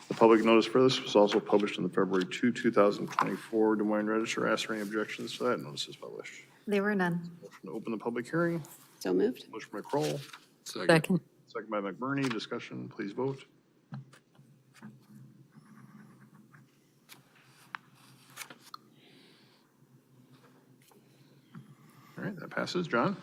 The public notice for this was also published in the February 2, 2024 Des Moines Register. Ask for any objections to that. Notice is published. There were none. Motion to open the public hearing. So moved. Motion by Kroll, Second. second by McBurney. Discussion, please vote. All right, that passes. John?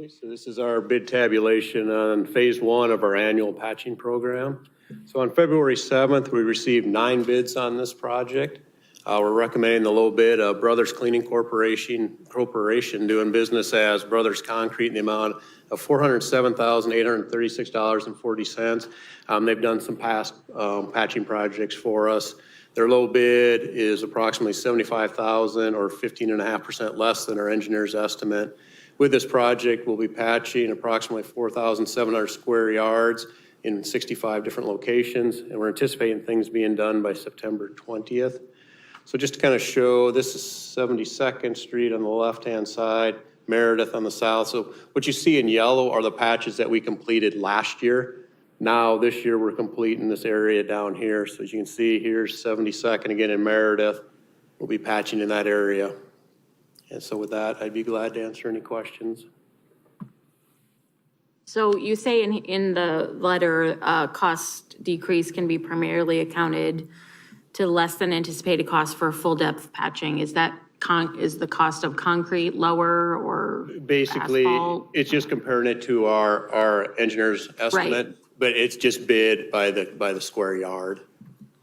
So this is our bid tabulation on phase 1 of our annual patching program. So on February 7th, we received 9 bids on this project. We're recommending the low bid of Brothers Cleaning Corporation doing business as Brothers Concrete in the amount of $407,836.40. They've done some past patching projects for us. Their low bid is approximately $75,000 or 15.5% less than our engineer's estimate. With this project, we'll be patching approximately 4,700 square yards in 65 different locations, and we're anticipating things being done by September 20th. So just to kind of show, this is 72nd Street on the left-hand side, Meredith on the south. So what you see in yellow are the patches that we completed last year. Now, this year, we're completing this area down here. So as you can see, here's 72nd again in Meredith. We'll be patching in that area. And so with that, I'd be glad to answer any questions. So you say in the letter, cost decrease can be primarily accounted to less than anticipated cost for full depth patching. Is that is the cost of concrete lower or Basically, asphalt? it's just comparing it to our engineer's estimate, but it's just bid by the square yard.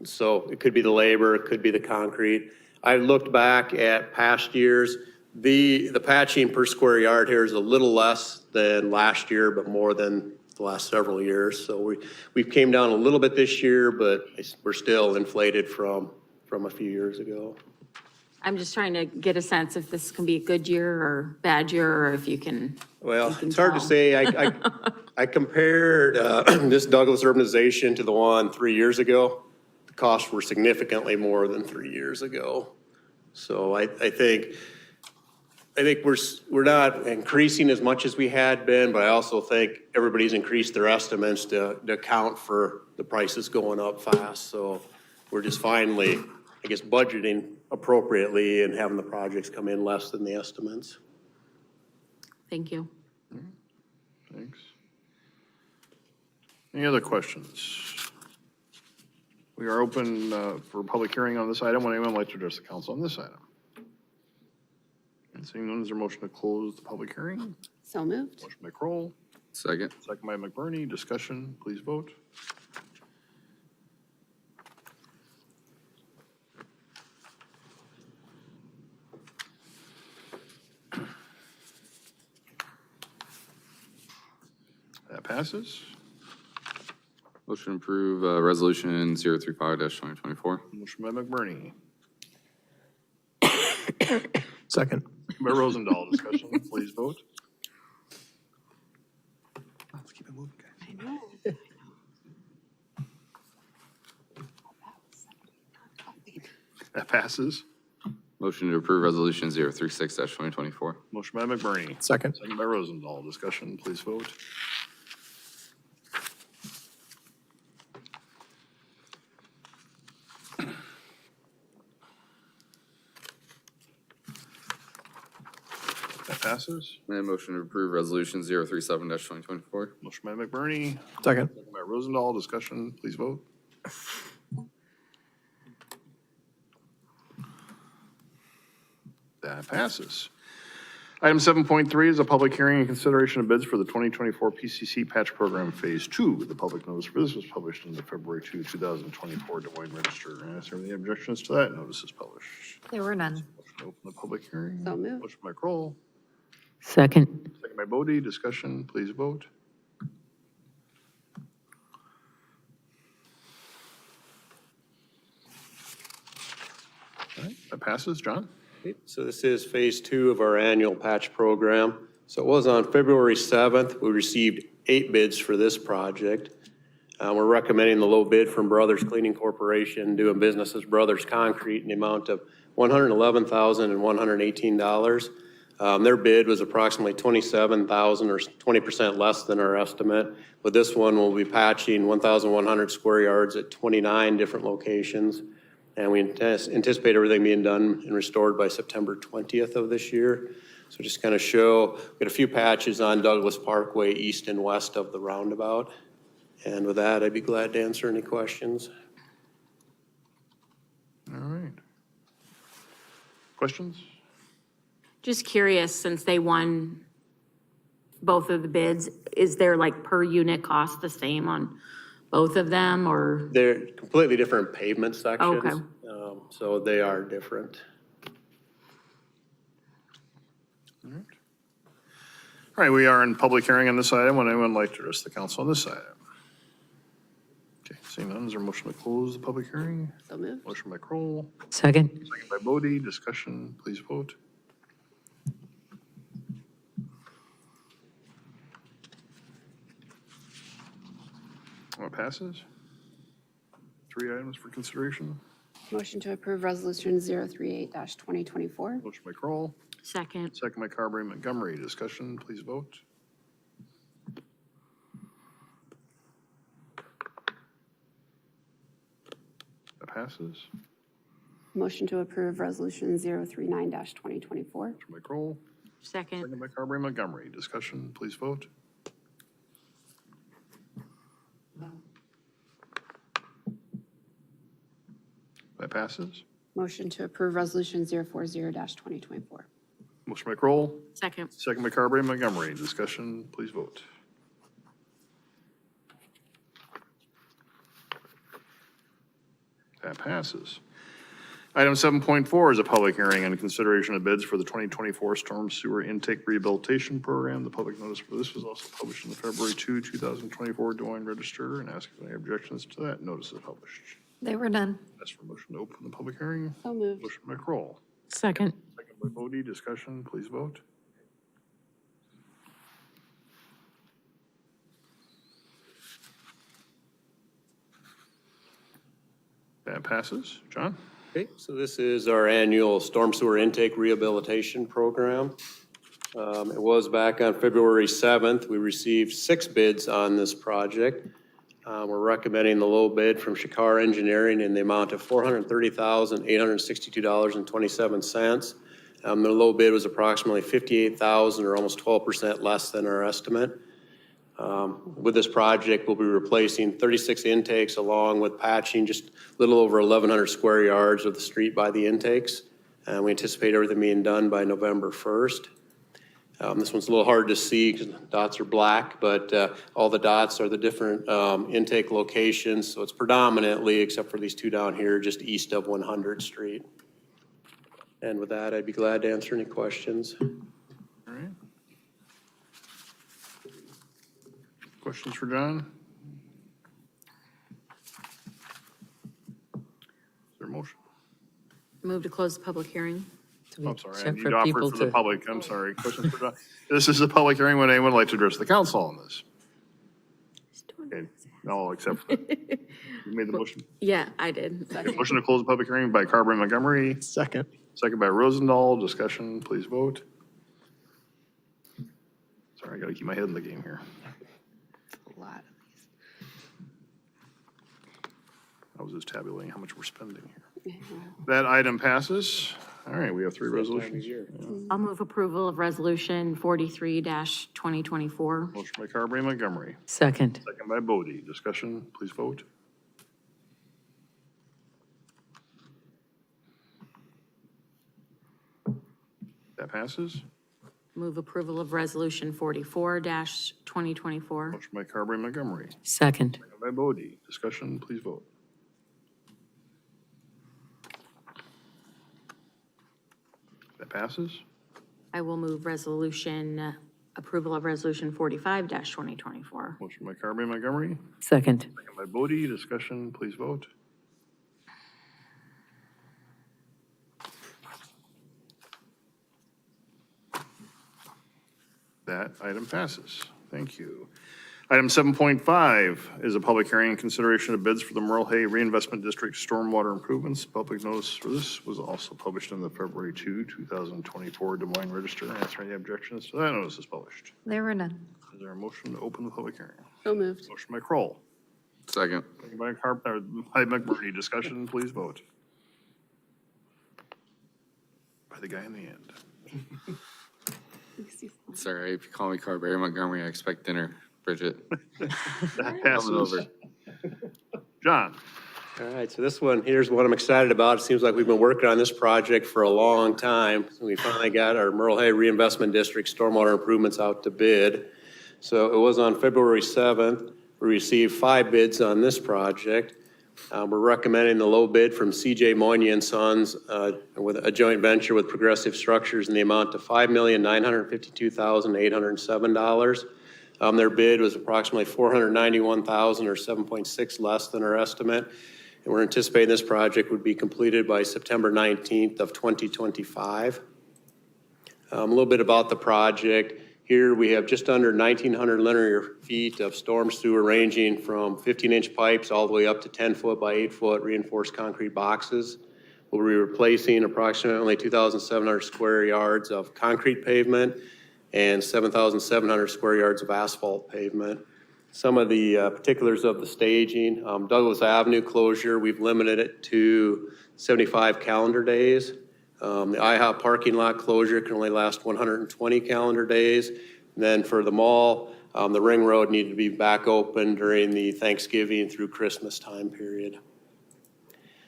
So it could be the labor, it could be the concrete. I looked back at past years. The patching per square yard here is a little less than last year, but more than the last several years. So we've came down a little bit this year, but we're still inflated from a few years ago. I'm just trying to get a sense if this can be a good year or bad year, or if you can. Well, you can it's hard to tell. say. I compared this Douglas urbanization to the one 3 years ago. The costs were significantly more than 3 years ago. So I think we're not increasing as much as we had been, but I also think everybody's increased their estimates to account for the prices going up fast. So we're just finally, I guess, budgeting appropriately and having the projects come in less than the estimates. Thank you. Thanks. Any other questions? We are open for public hearing on this item. Would anyone like to address the council on this item? And seeing none, is there a motion to close the public hearing? So moved. Motion by Kroll, Second. second by McBurney. Discussion, please vote. That passes. Motion to approve Resolution 035-2024. Motion by McBurney. Second. Second by Rosendahl. Discussion, please vote. Let's keep it moving, guys. That passes. Motion to approve Resolution 036-2024. Motion by McBurney. Second. Second by Rosendahl. Discussion, please vote. That passes. And motion to approve Resolution 037-2024. Motion by McBurney. Second. Second by Rosendahl. Discussion, please vote. That passes. Item 7.3 is a public hearing and consideration of bids for the 2024 PCC Patch Program Phase 2. The public notice for this was published in the February 2, 2024 Des Moines Register. And is there any objections to that? Notice is published. There were none. Motion to open the public hearing. So moved. Motion by Kroll, Second. second by Bodie. Discussion, please vote. All right, that passes. John? So this is phase 2 of our annual patch program. So it was on February 7th, we received 8 bids for this project. We're recommending the low bid from Brothers Cleaning Corporation, doing business as Brothers Concrete, in the amount of $111,118. Their bid was approximately $27,000 or 20% less than our estimate. With this one, we'll be patching 1,100 square yards at 29 different locations. And we anticipate everything being done and restored by September 20th of this year. So just kind of show, we got a few patches on Douglas Parkway, east and west of the roundabout. And with that, I'd be glad to answer any questions. All right. Questions? Just curious, since they won both of the bids, is their like per unit cost the same on both of them, or? They're completely different pavement sections. Okay. So they are different. All right, we are in public hearing on this item. Would anyone like to address the council on this item? Okay, seeing none, is there a motion to close the public hearing? So moved. Motion by Kroll, Second. second by Bodie. Discussion, please vote. What passes? 3 items for consideration. Motion to approve Resolution 038-2024. Motion by Kroll, Second. second by Carberry Montgomery. Discussion, please vote. That passes. Motion to approve Resolution 039-2024. Motion by Kroll, Second. second by Carberry Montgomery. Discussion, please vote. That passes. Motion to approve Resolution 040-2024. Motion by Kroll, Second. second by Carberry Montgomery. Discussion, please vote. That passes. Item 7.4 is a public hearing and consideration of bids for the 2024 Storm Sewer Intake Rehabilitation Program. The public notice for this was also published in the February 2, 2024 Des Moines Register, and ask if any objections to that. Notice is published. There were none. That's for motion to open the public hearing. So moved. Motion by Kroll, Second. second by Bodie. Discussion, please vote. That passes. John? Okay, so this is our annual storm sewer intake rehabilitation program. It was back on February 7th. We received 6 bids on this project. We're recommending the low bid from Shakar Engineering in the amount of $430,862.27. The low bid was approximately $58,000 or almost 12% less than our estimate. With this project, we'll be replacing 36 intakes along with patching just a little over 1,100 square yards of the street by the intakes. And we anticipate everything being done by November 1st. This one's a little hard to see because the dots are black, but all the dots are the different intake locations. So it's predominantly, except for these 2 down here, just east of 100th Street. And with that, I'd be glad to answer any questions. All right. Questions for John? Is there a motion? Move to close the public hearing. I'm sorry, I Check need for to offer people for the to- public. I'm sorry. Questions for John? This is a public hearing. Would anyone like to address the council on this? Okay, no, except for, you made the motion. Yeah, I did. Okay, motion to close the public hearing by Carberry Montgomery, Second. second by Rosendahl. Discussion, please vote. Sorry, I gotta keep my head in the game here. I was just tabulating how much we're spending here. That item passes. All right, we have three resolutions. I'll move approval of Resolution 43-2024. Motion by Carberry Montgomery, Second. second by Bodie. Discussion, please vote. That passes. Move approval of Resolution 44-2024. Motion by Carberry Montgomery, Second. second by Bodie. Discussion, please vote. That passes. I will move approval of Resolution 45-2024. Motion by Carberry Montgomery, Second. second by Bodie. Discussion, please vote. That item passes. Thank you. Item 7.5 is a public hearing and consideration of bids for the Merle Hay Reinvestment District Stormwater Improvements. Public notice for this was also published in the February 2, 2024 Des Moines Register. Answer any objections to that notice is published. There were none. Is there a motion to open the public hearing? So moved. Motion by Kroll. Second. Second by McMurray. Discussion, please vote. By the guy in the end. Sorry, if you call me Carberry Montgomery, I expect dinner, Bridget. That Coming passes. over. John. All right, so this one, here's what I'm excited about. It seems like we've been working on this project for a long time. We finally got our Merle Hay Reinvestment District stormwater improvements out to bid. So it was on February 7th. We received 5 bids on this project. We're recommending the low bid from C.J. Moynier and Sons with a joint venture with Progressive Structures in the amount of $5,952,807. Their bid was approximately $491,000 or 7.6 less than our estimate. And we're anticipating this project would be completed by September 19th of 2025. A little bit about the project. Here we have just under 1,900 linear feet of storm sewer ranging from 15-inch pipes all the way up to 10-foot by 8-foot reinforced concrete boxes. We'll be replacing approximately 2,700 square yards of concrete pavement and 7,700 square yards of asphalt pavement. Some of the particulars of the staging, Douglas Avenue closure, we've limited it to 75 calendar days. The IHOP parking lot closure can only last 120 calendar days. And then for the mall, the ring road needed to be back open during the Thanksgiving through Christmas time period.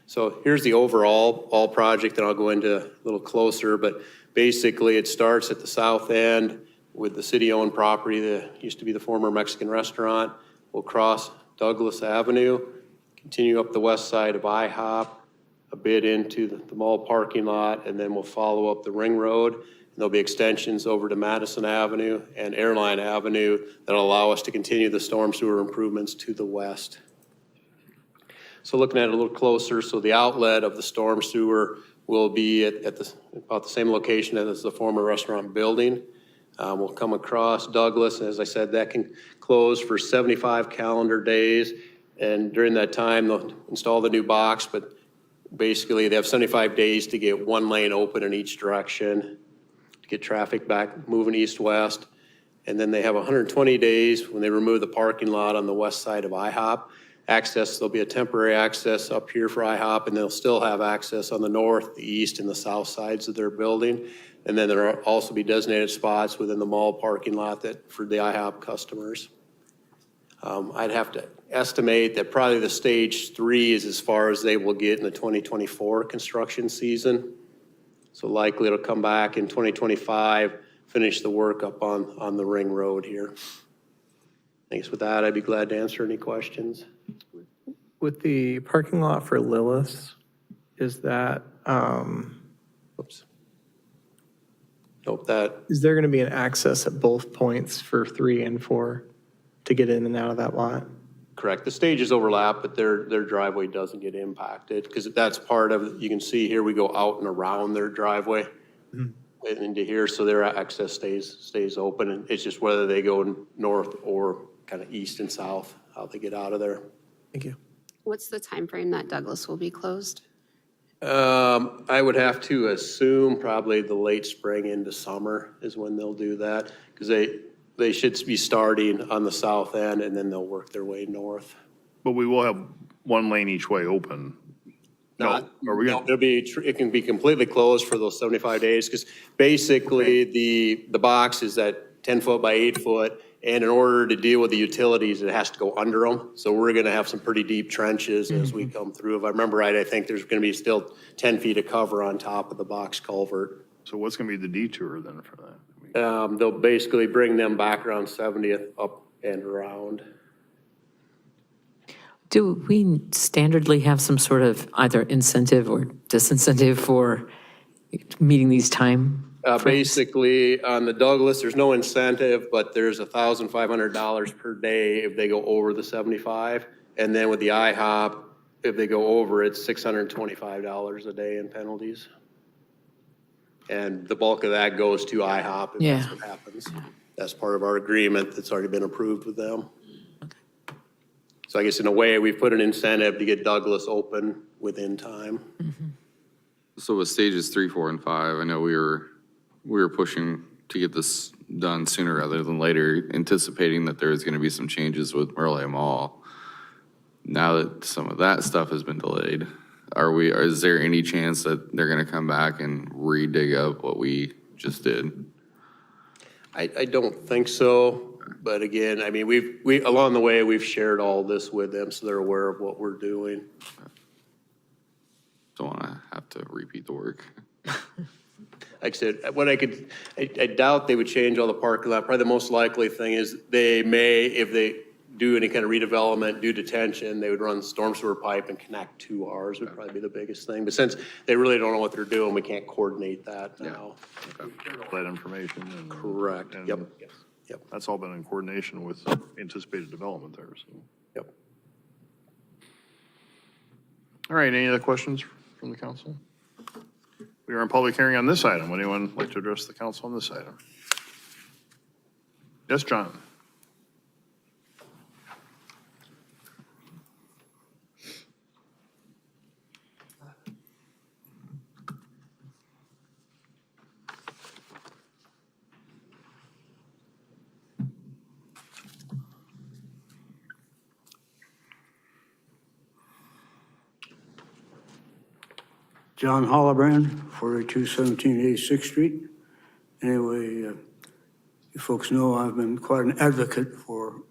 So here's the all project, and I'll go into a little closer, but basically it starts at the south end with the city-owned property that used to be the former Mexican restaurant. We'll cross Douglas Avenue, continue up the west side of IHOP, a bit into the mall parking lot, and then we'll follow up the ring road. And there'll be extensions over to Madison Avenue and Airline Avenue that'll allow us to continue the storm sewer improvements to the west. So looking at it a little closer, so the outlet of the storm sewer will be at about the same location as the former restaurant building. We'll come across Douglas, and as I said, that can close for 75 calendar days. And during that time, they'll install the new box, but basically, they have 75 days to get one lane open in each direction, to get traffic back moving east-west. And then they have 120 days when they remove the parking lot on the west side of IHOP. Access, there'll be a temporary access up here for IHOP, and they'll still have access on the north, the east, and the south sides of their building. And then there will also be designated spots within the mall parking lot for the IHOP customers. I'd have to estimate that probably the stage 3 is as far as they will get in the 2024 construction season. So likely it'll come back in 2025, finish the work up on the ring road here. Thanks. With that, I'd be glad to answer any questions. With the parking lot for Lilith, is that, Oops. Nope, that, is there going to be an access at both points for 3 and 4 to get in and out of that lot? Correct. The stages overlap, but their driveway doesn't get impacted because that's part of, you can see here, we go out and around their driveway into here, so their access stays open. And it's just whether they go north or kind of east and south, how they get out of there. Thank you. What's the time frame that Douglas will be closed? I would have to assume probably the late spring into summer is when they'll do that, because they should be starting on the south end and then they'll work their way north. But we will have one lane each way open. No, are we No, gonna, it can be completely closed for those 75 days, because basically the box is at 10 foot by 8 foot, and in order to deal with the utilities, it has to go under them. So we're gonna have some pretty deep trenches as we come through. If I remember right, I think there's gonna be still 10 feet of cover on top of the box culvert. so what's gonna be the detour then for that? They'll basically bring them back around 70th up and around. Do we standardly have some sort of either incentive or disincentive for meeting these time frames? Basically, on the Douglas, there's no incentive, but there's $1,500 per day if they go over the 75. And then with the IHOP, if they go over, it's $625 a day in penalties. And the bulk of that goes to IHOP if that's what happens. That's part of our agreement that's already been approved with them. So I guess in a way, we've put an incentive to get Douglas open within time. So with stages 3, 4, and 5, I know we were pushing to get this done sooner rather than later, anticipating that there was going to be some changes with Merle Mall. Now that some of that stuff has been delayed, is there any chance that they're going to come back and re-dig up what we just did? I don't think so, but again, I mean, we along the way, we've shared all this with them, so they're aware of what we're doing. Don't want to have to repeat the work. Like I said, I doubt they would change all the parking lot. Probably the most likely thing is they may, if they do any kind of redevelopment, do detention, they would run storm sewer pipe and connect to ours would probably be the biggest thing. But since they really don't know what they're doing, we can't coordinate that now. That information and. Correct. and Yep. That's all been in coordination with anticipated development there, so. Yep. All right, any other questions from the council? We are in public hearing on this item. Would anyone like to address the council on this item? Yes, John? John Hollebrand, 4217 86th Street. Anyway, you folks know I've been quite an advocate for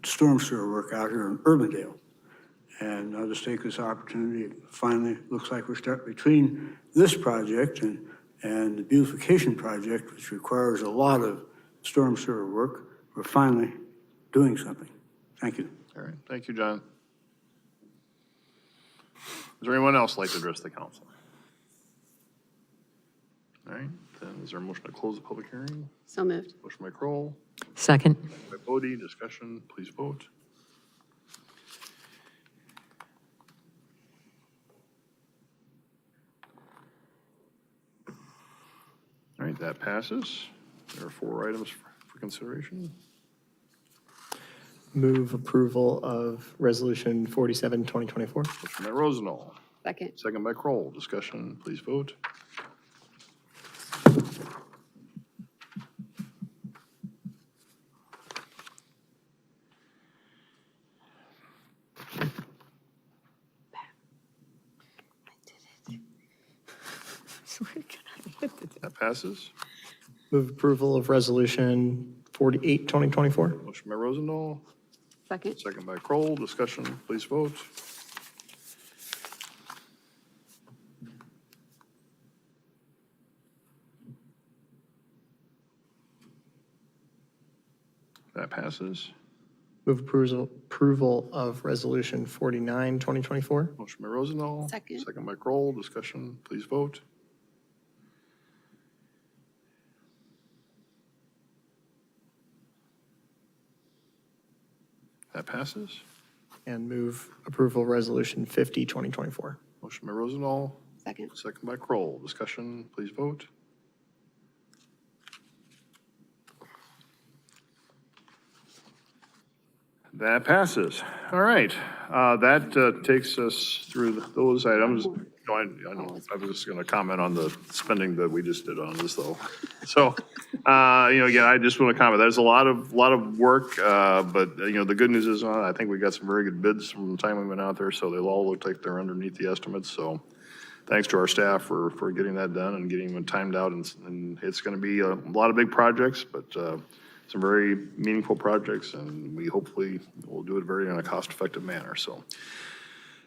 storm sewer work out here in Urbandale. And I'll just take this opportunity, finally, looks like we're starting between this project and the beautification project, which requires a lot of storm sewer work. We're finally doing something. Thank you. All right, thank you, John. Is there anyone else like to address the council? All right, then is there a motion to close the public hearing? So moved. Motion by Kroll, Second. by Bodie, discussion, please vote. All right, that passes. There are 4 items for consideration. Move approval of Resolution 47, 2024. Motion by Rosendahl, Second. second by Kroll, discussion, please vote. That passes. Move approval of Resolution 48, 2024. Motion by Rosendahl, Second. second by Kroll, discussion, please vote. That passes. Move approval of Resolution 49, 2024. Motion by Rosendahl. Second. Second by Kroll, discussion, please vote. That passes. And move approval resolution 50, 2024. Motion by Rosendahl, Second. second by Kroll. Discussion, please vote. That passes. All right. That takes us through those items. I know, I was just going to comment on the spending that we just did on this, though. So, again, I just want to comment. There's a lot of work, but, the good news is I think we got some very good bids from the time we went out there, so they all look like they're underneath the estimates. So thanks to our staff for getting that done and getting them timed out. And it's going to be a lot of big projects, but some very meaningful projects, and we hopefully will do it in a cost-effective manner. So.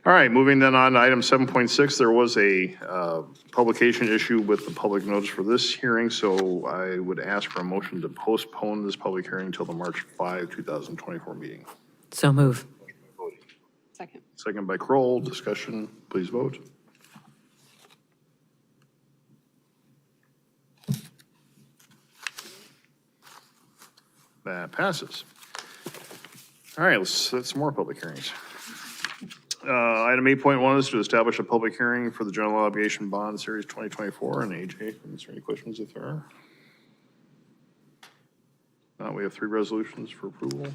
All right, moving then on to item 7.6, there was a publication issue with the public notice for this hearing, so I would ask for a motion to postpone this public hearing until the March 5, 2024 meeting. So move. Second. Second by Kroll. Discussion, please vote. That passes. All right, let's set some more public hearings. Item 8.1 is to establish a public hearing for the general obligation bond series 2024. And AJ, is there any questions if there are? We have 3 resolutions for approval.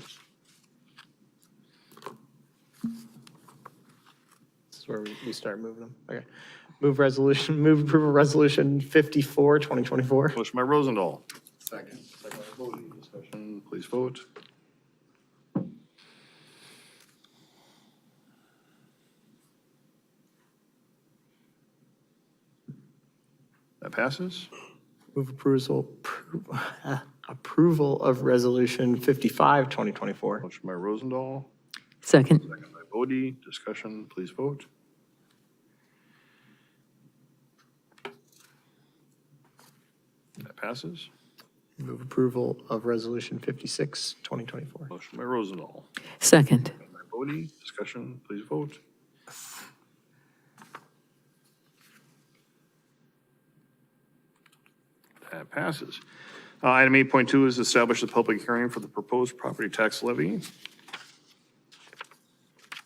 This is where we start moving them. Okay. Move approval resolution 54, 2024. Motion by Rosendahl. Second. Second by Bodie. Discussion, please vote. That passes. Move approval of resolution 55, 2024. Motion by Rosendahl. Second. Second by Bodie. Discussion, please vote. That passes. Move approval of resolution 56, 2024. Motion by Rosendahl. Second. Second by Bodie. Discussion, please vote. That passes. Item 8.2 is establish a public hearing for the proposed property tax levy.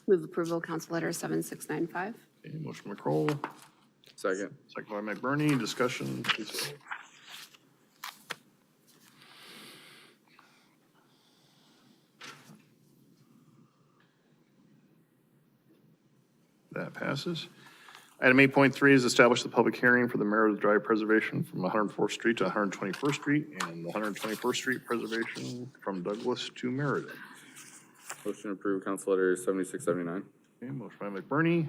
Move approval, Council Letter 7695. Okay, motion by Kroll, Second. second by McBurney. Discussion, please vote. That passes. Item 8.3 is establish the public hearing for the Meredith Drive preservation from 104th Street to 121st Street and the 121st Street preservation from Douglas to Meredith. Motion to approve Council Letter 7679. Okay, motion by McBurney,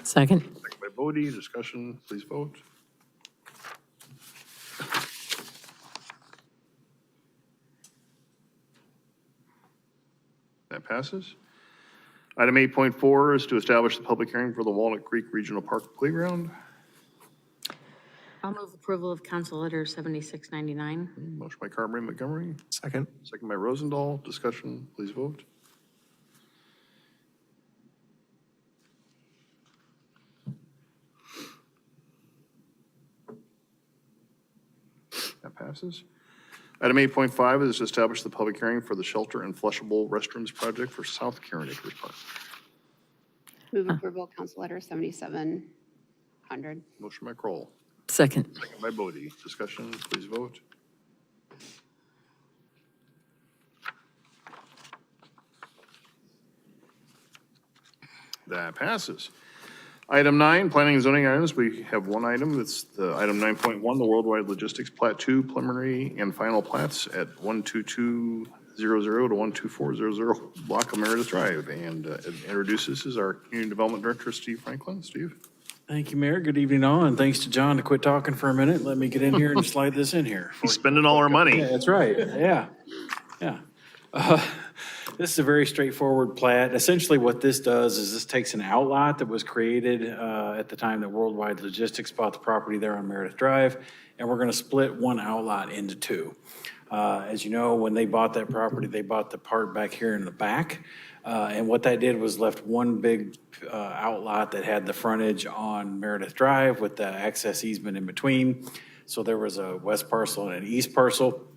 Second. second by Bodie. Discussion, please vote. That passes. Item 8.4 is to establish the public hearing for the Walnut Creek Regional Park Playground. I'll move approval of Council Letter 7699. Motion by Carberry Montgomery, Second. second by Rosendahl. Discussion, please vote. That passes. Item 8.5 is to establish the public hearing for the shelter and flushable restrooms project for South Karen Acres Park. Move approval, Council Letter 7700. Motion by Kroll, Second. second by Bodie. Discussion, please vote. That passes. Item 9, planning and zoning items. We have one item. It's the item 9.1, the Worldwide Logistics Plat 2 preliminary and final plats at 12200 to 12400 block of Meredith Drive. And it introduces is our Community Development Director, Steve Franklin. Steve? Thank you, Mayor. Good evening, all, and thanks to John to quit talking for a minute. Let me get in here and slide this in here. He's spending all our money. Yeah, that's right. Yeah. This is a very straightforward plat. Essentially what this does is this takes an outlot that was created at the time that Worldwide Logistics bought the property there on Meredith Drive, and we're going to split one outlot into 2. As you know, when they bought that property, they bought the part back here in the back. And what that did was left one big outlot that had the frontage on Meredith Drive with the access easement in between. So there was a west parcel and an east parcel.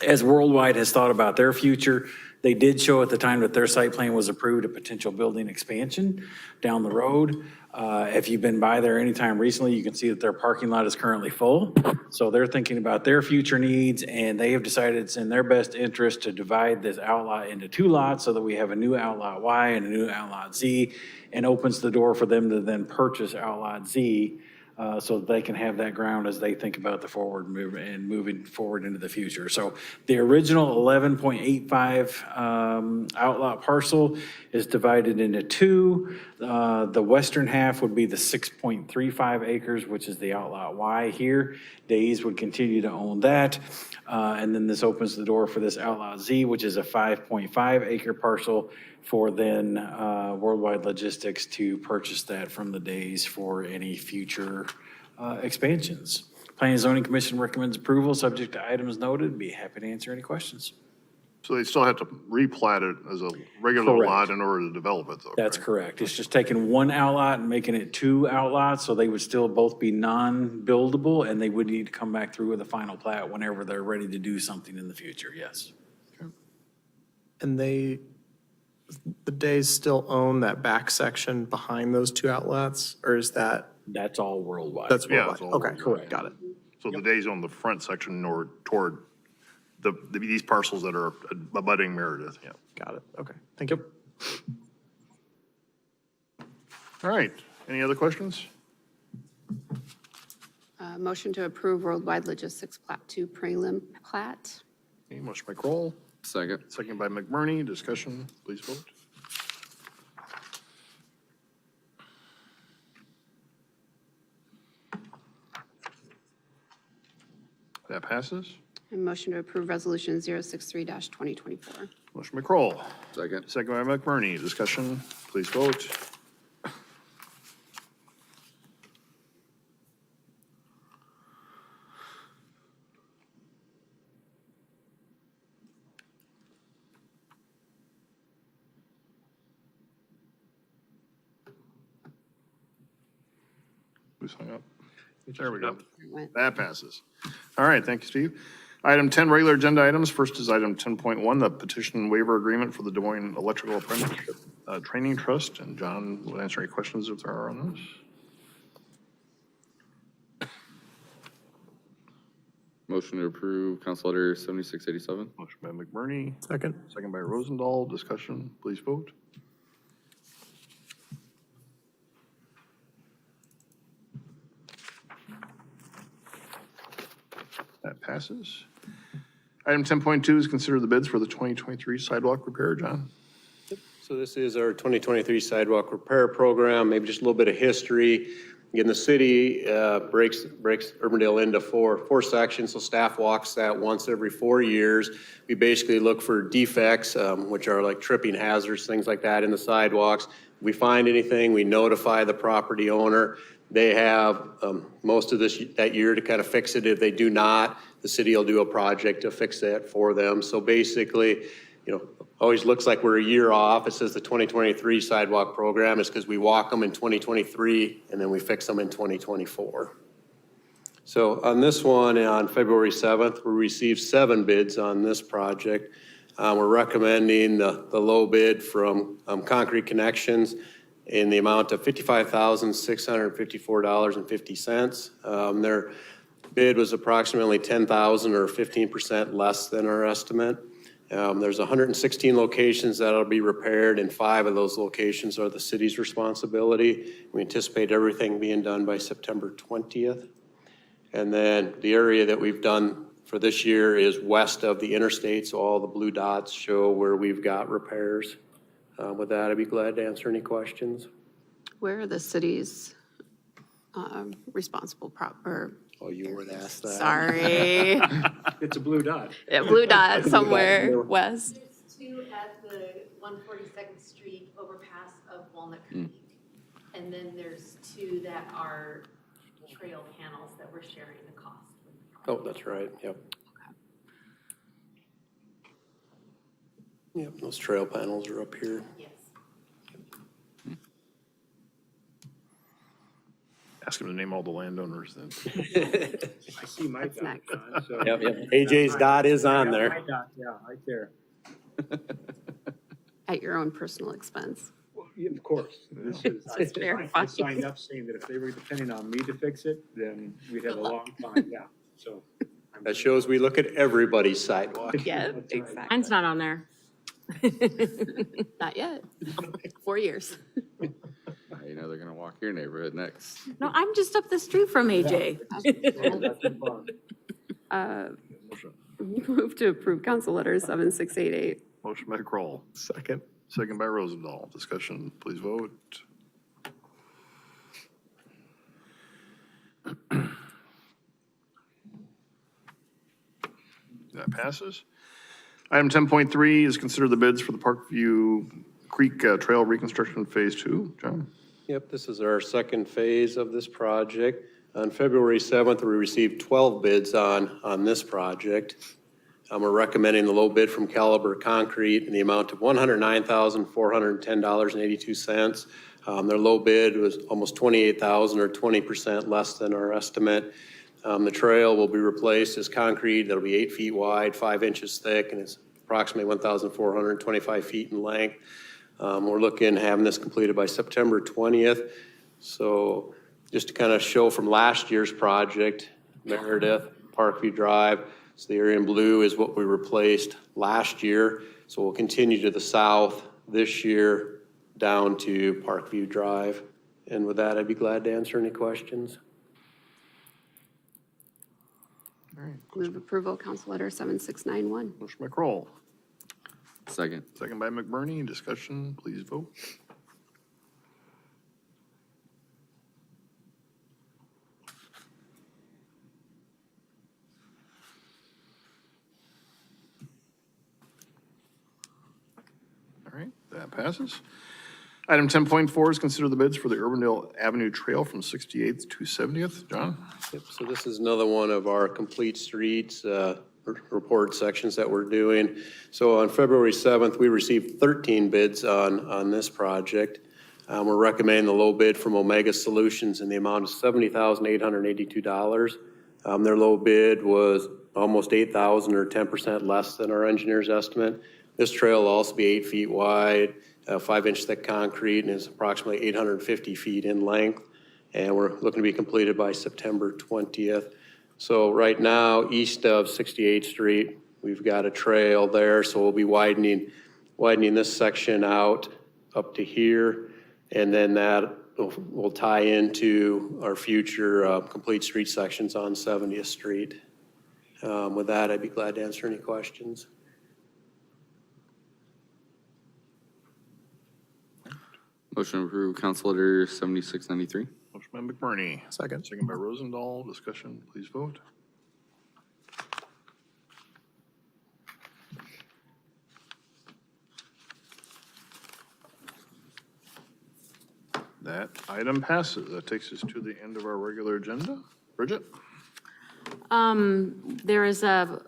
As Worldwide has thought about their future, They did show at the time that their site plan was approved a potential building expansion down the road. If you've been by there anytime recently, you can see that their parking lot is currently full. So they're thinking about their future needs, and they have decided it's in their best interest to divide this outlot into 2 lots so that we have a new outlot Y and a new outlot Z, and opens the door for them to then purchase outlot Z, so that they can have that ground as they think about the forward move and moving forward into the future. So the original 11.85 outlot parcel is divided into 2. The western half would be the 6.35 acres, which is the outlot Y here. Days would continue to own that. And then this opens the door for this outlot Z, which is a 5.5 acre parcel for then Worldwide Logistics to purchase that from the Days for any future expansions. Planning and Zoning Commission recommends approval, subject to items noted. Be happy to answer any questions. So they still have to replat it as a regular Correct. lot in order to develop it, though? That's right? correct. It's just taking 1 outlot and making it 2 outlots, so they would still both be non-buildable, and they would need to come back through with a final plat whenever they're ready to do something in the future, yes. And the Days still own that back section behind those 2 outlets, or is that? That's all worldwide. That's Yeah, worldwide. it's all Okay, worldwide. got it. So the Days on the front section or toward these parcels that are abutting Meredith, yeah. Got it. Okay, thank you. All right, any other questions? Motion to approve Worldwide Logistics Plat 2 prelim plat. Okay, motion by Kroll, Second. second by McBurney, discussion, please vote. That passes. And motion to approve Resolution 063-2024. Motion by Kroll, Second. second by McBurney, discussion, please vote. Who's hung up? There we go. Went. That passes. All right, thank you, Steve. Item 10, regular agenda items. First is item 10.1, the petition waiver agreement for the Des Moines Electrical Apprenticeship Training Trust. And John will answer any questions if there are on this. Motion to approve Council Letter 7687. Motion by McBurney, Second. second by Rosendahl. Discussion, please vote. That passes. Item 10.2 is consider the bids for the 2023 sidewalk repair. John? So this is our 2023 sidewalk repair program, maybe just a little bit of history. Again, the city breaks Urbandale into four sections, so staff walks that once every 4 years. We basically look for defects, which are like tripping hazards, things like that in the sidewalks. If we find anything, we notify the property owner. They have most of that year to kind of fix it. If they do not, the city will do a project to fix that for them. So basically, always looks like we're a year off. It says the 2023 sidewalk program is because we walk them in 2023 and then we fix them in 2024. So on this one, on February 7th, we received 7 bids on this project. We're recommending the low bid from Concrete Connections in the amount of $55,654.50. Their bid was approximately $10,000 or 15% less than our estimate. There's 116 locations that'll be repaired, and 5 of those locations are the city's responsibility. We anticipate everything being done by September 20th. And then the area that we've done for this year is west of the interstate, so all the blue dots show where we've got repairs. With that, I'd be glad to answer any questions. Where are the city's responsible Oh, you would ask that. Sorry. It's a blue dot. Yeah, blue dot somewhere west. There's 2 at the 142nd Street overpass of Walnut Creek. And then there's 2 that are trail panels that we're sharing the cost with. Oh, that's right, yep. Yep, those trail panels are up here. Yes. Ask him to name all the landowners then. I see my That's dot, next. John, so. Yep. AJ's dot is on there. My dot, yeah, right there. At your own personal expense. Yeah, of course. This is, That's very I funny. signed up saying that if they were depending on me to fix it, then we'd have a long time, yeah, so. That shows we look at everybody's sidewalk. Yeah, exactly. Mine's not on there. Not yet. 4 years. You know, they're gonna walk your neighborhood next. No, I'm just up the street from AJ. Move to approve council letter 7688. Motion by Kroll, Second. second by Rosendahl. Discussion, please vote. That passes. Item 10.3 is consider the bids for the Parkview Creek Trail Reconstruction Phase 2. John? Yep, this is our second phase of this project. On February 7th, we received 12 bids on this project. We're recommending the low bid from Caliber Concrete in the amount of $109,410.82. Their low bid was almost $28,000 or 20% less than our estimate. The trail will be replaced as concrete. That'll be 8 feet wide, 5 inches thick, and it's approximately 1,425 feet in length. We're looking at having this completed by September 20th. So just to kind of show from last year's project, Meredith, Parkview Drive, so the area in blue is what we replaced last year. So we'll continue to the south this year down to Parkview Drive. And with that, I'd be glad to answer any questions. Move approval, council letter 7691. Motion by Kroll, Second. second by McBurney. Discussion, please vote. All right, that passes. Item 10.4 is consider the bids for the Urbandale Avenue Trail from 68th to 70th. John? Yep, so this is another one of our complete streets report sections that we're doing. So on February 7th, we received 13 bids on this project. We're recommending the low bid from Omega Solutions in the amount of $70,882. Their low bid was almost $8,000 or 10% less than our engineer's estimate. This trail will also be 8 feet wide, 5-inch thick concrete, and is approximately 850 feet in length. And we're looking to be completed by September 20th. So right now, east of 68th Street, we've got a trail there, so we'll be widening this section out up to here, and then that will tie into our future complete street sections on 70th Street. With that, I'd be glad to answer any questions. Motion to approve council letter 7693. Motion by McBurney. Second. Second by Rosendahl. Discussion, please vote. That item passes. That takes us to the end of our regular agenda. Bridget? There is a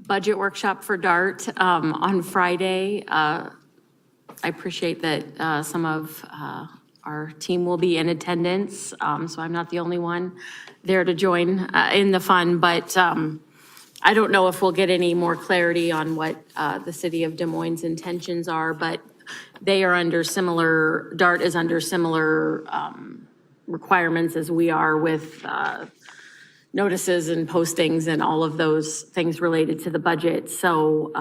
budget workshop for DART on Friday. I appreciate that some of our team will be in attendance, so I'm not the only one there to join in the fun, but I don't know if we'll get any more clarity on what the city of Des Moines' intentions are, but they are under similar, DART is under similar requirements as we are with notices and postings and all of those things related to the budget. So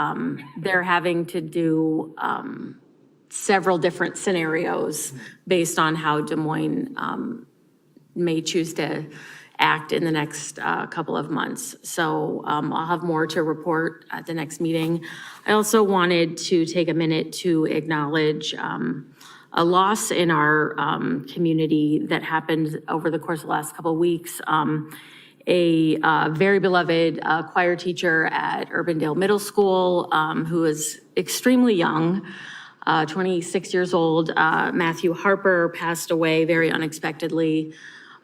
they're having to do several different scenarios based on how Des Moines may choose to act in the next couple of months. So I'll have more to report at the next meeting. I also wanted to take a minute to acknowledge a loss in our community that happened over the course of the last couple of weeks. A very beloved choir teacher at Urbandale Middle School who is extremely young, 26 years old, Matthew Harper, passed away very unexpectedly.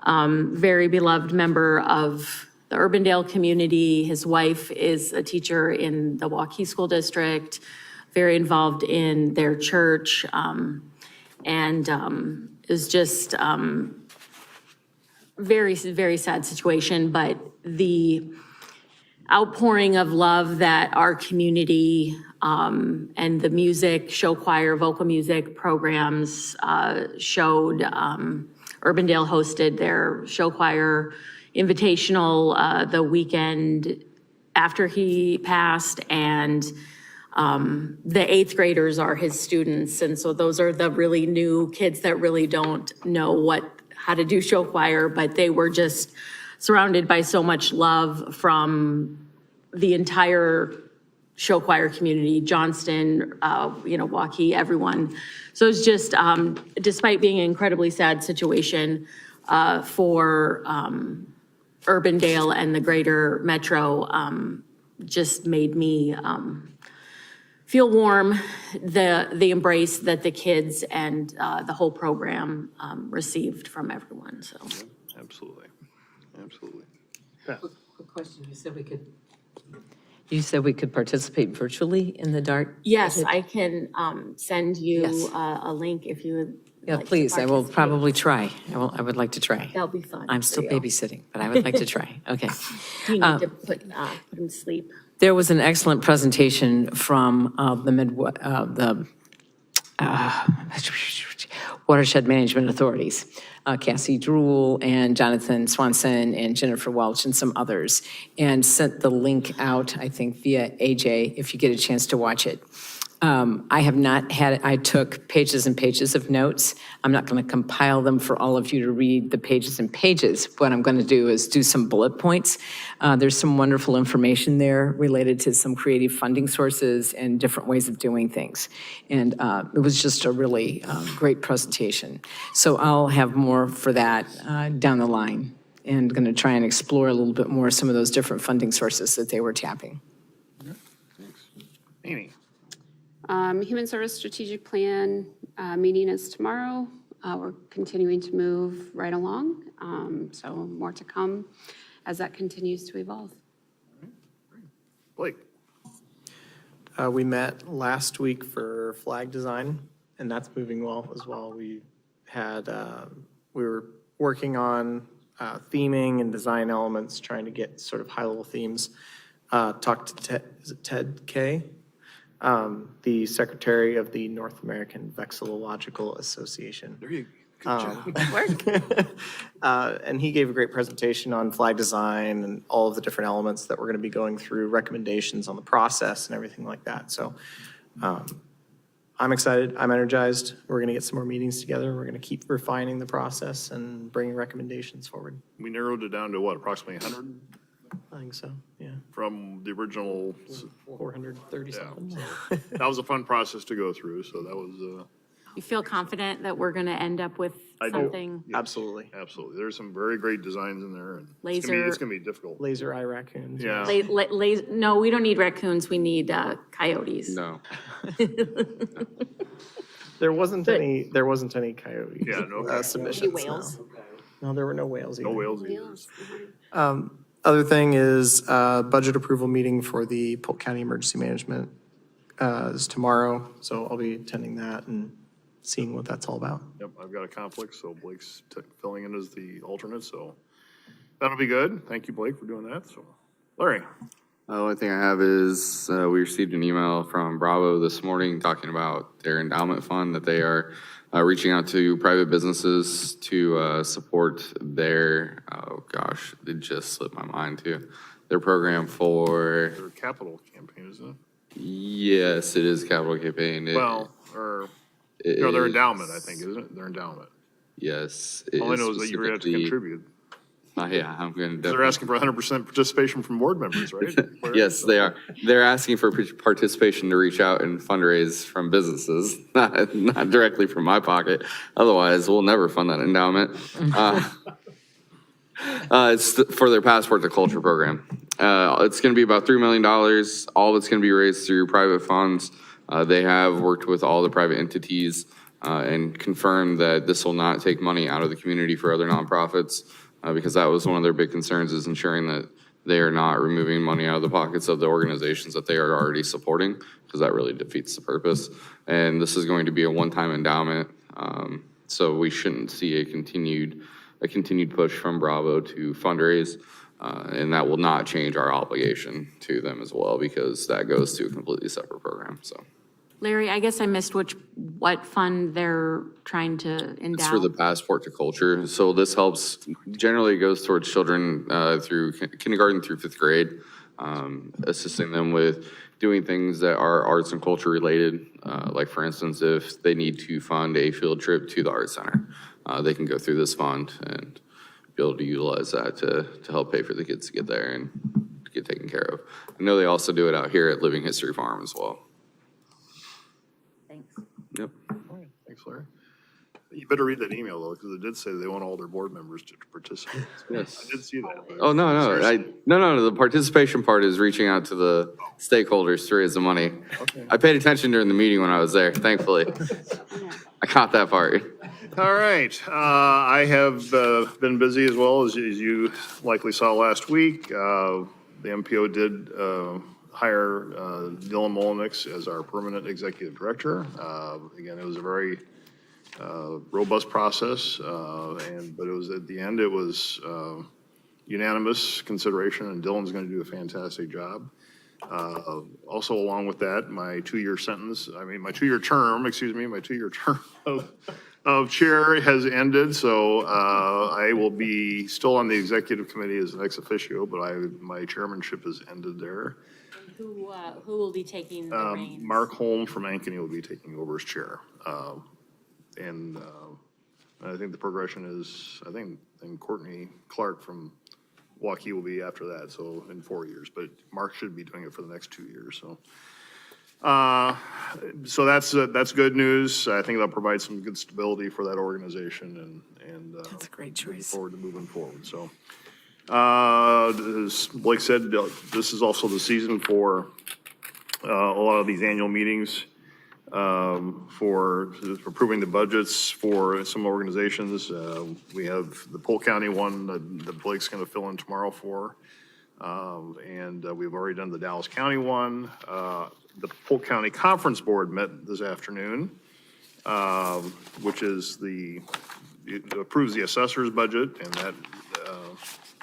Very beloved member of the Urbandale community. His wife is a teacher in the Waukee School District, very involved in their church, and is just very, very sad situation. But the outpouring of love that our community And the music, show choir, vocal music programs showed, Urbandale hosted their show choir invitational the weekend after he passed, and the eighth graders are his students. And so those are the really new kids that really don't know how to do show choir, but they were just surrounded by so much love from the entire show choir community, Johnston, Waukee, everyone. So it's just, despite being an incredibly sad situation for Urbandale and the greater metro, just made me feel warm, the embrace that the kids and the whole program received from everyone, so. Absolutely. Absolutely. Quick question, you said we could participate virtually in the DART? Yes, I can send you Yes. a link if you would. Yeah, like to please, I will participate. probably try. I would like to try. That'll be fun. I'm still for you. babysitting, but I would like to try. Okay. Do you need to put him to sleep? There was an excellent presentation from the Watershed Management Authorities, Cassie Drool and Jonathan Swanson and Jennifer Welch and some others, and sent the link out, I think, via AJ, if you get a chance to watch it. I have not had, I took pages and pages of notes. I'm not going to compile them for all of you to read the pages and pages. What I'm going to do is do some bullet points. There's some wonderful information there related to some creative funding sources and different ways of doing things. And it was just a really great presentation. So I'll have more for that down the line, and going to try and explore a little bit more some of those different funding sources that they were tapping. Amy. Human Service Strategic Plan meeting is tomorrow. We're continuing to move right along, so more to come as that continues to evolve. Blake. We met last week for flag design, and that's moving well as well. We were working on theming and design elements, trying to get sort of high-level themes. Talked to Ted Kay, the secretary of the North American Vexillological Association. There you go. Good job. And he gave a great presentation on flag design and all of the different elements that we're going to be going through, recommendations on the process and everything like that. So I'm excited. I'm energized. We're going to get some more meetings together. We're going to keep refining the process and bringing recommendations forward. We narrowed it down to what, approximately 100 I think so, yeah. from the original? 430 Yeah. something. That was a fun process to go through, so that was, You feel confident that we're going to end up with I do. something? Absolutely. absolutely. There's some very great designs in there, and it's Laser. going to be difficult. Laser eye raccoons. Yeah. No, we don't need raccoons, we need coyotes. No. There wasn't any coyotes. Yeah, no coyotes. Submissions. Any whales? No, there were no whales either. No whales either. Other thing is budget approval meeting for the Polk County Emergency Management is tomorrow, so I'll be attending that and seeing what that's all about. Yep, I've got a conflict, so Blake's filling in as the alternate, so that'll be good. Thank you, Blake, for doing that. So, Larry. The only thing I have is we received an email from Bravo this morning talking about their endowment fund, that they are reaching out to private businesses to support their, oh gosh, it just slipped my mind too, their program for, Their capital campaign, isn't it? yes, it is capital campaign. Well, or, it no, their is- endowment, I think, isn't it? Their endowment. Yes. All I know is that you're going to have to specifically- contribute. Yeah, I'm going to. They're asking for 100% participation from board members, right? Yes, they are. They're asking for participation to reach out and fundraise from businesses, not directly from my pocket. Otherwise, we'll never fund that endowment. It's for their Passport to Culture program. It's going to be about $3 million. All of it's going to be raised through private funds. They have worked with all the private entities and confirmed that this will not take money out of the community for other nonprofits. Because that was one of their big concerns, is ensuring that they are not removing money out of the pockets of the organizations that they are already supporting, because that really defeats the purpose. And this is going to be a one-time endowment, so we shouldn't see a continued push from Bravo to fundraise. And that will not change our obligation to them as well, because that goes to a completely separate program, so. Larry, I guess I missed what fund they're trying to endow? It's for the Passport to Culture. So this helps, generally it goes towards children through kindergarten through 5th grade, assisting them with doing things that are arts and culture related. Like for instance, if they need to fund a field trip to the Art Center, they can go through this fund and be able to utilize that to help pay for the kids to get there and get taken care of. I know they also do it out here at Living History Farm as well. Thanks. Yep. All right, thanks, Larry. You better read that email though, because it did say they want all their board members to participate. Yes. I did see that. but- Oh, no. No. The participation part is reaching out to the stakeholders to raise the money. Okay. I paid attention during the meeting when I was there, thankfully. I caught that part. All right, I have been busy as well, as you likely saw last week. The MPO did hire Dylan Molenix as our permanent executive director. Again, it was a very robust process, but it was at the end, it was unanimous consideration, and Dylan's going to do a fantastic job. Also, along with that, my two-year term of chair has ended, so I will be still on the executive committee as an ex officio, but my chairmanship has ended there. Who will be taking the reins? Mark Holm from Ankeny will be taking over as chair. And I think the progression is, I think Courtney Clark from Waukee will be after that, so in 4 years, but Mark should be doing it for the next 2 years, so. So that's good news. I think that'll provide some good stability for that organization and That's a great looking choice. forward to moving forward, so. As Blake said, this is also the season for a lot of these annual meetings for approving the budgets for some organizations. We have the Polk County one that Blake's going to fill in tomorrow for. And we've already done the Dallas County one. The Polk County Conference Board met this afternoon, which is it approves the assessor's budget, and that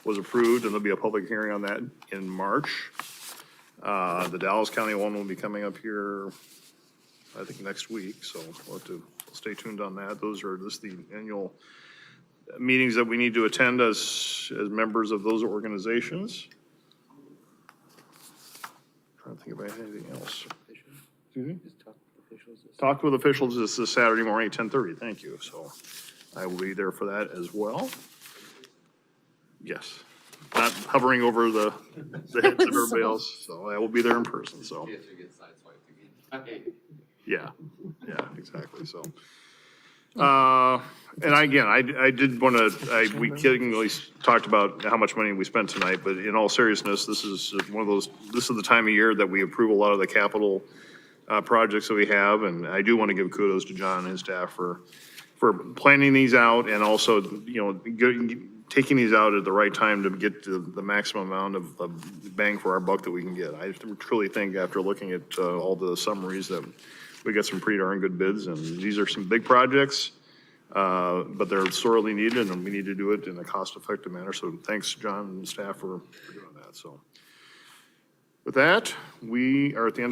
was approved, and there'll be a public hearing on that in March. The Dallas County one will be coming up here, I think, next week, so we'll have to stay tuned on that. Those are just the annual meetings that we need to attend as members of those organizations. Trying to think if I had anything else. Talked with officials this Saturday morning at 10:30, thank you. So I will be there for that as well. Yes, not hovering over the heads of everybody else, so I will be there in person, so. Yeah, exactly, so. And again, I did want to, we kiddingly talked about how much money we spent tonight, but in all seriousness, this is the time of year that we approve a lot of the capital projects that we have, and I do want to give kudos to John and his staff for planning these out, and also, taking these out at the right time to get to the maximum amount of bang for our buck that we can get. I truly think after looking at all the summaries that we got some pretty darn good bids, and these are some big projects, but they're sorely needed, and we need to do it in a cost-effective manner. So thanks, John and staff, for doing that. So with that, we are at the end of our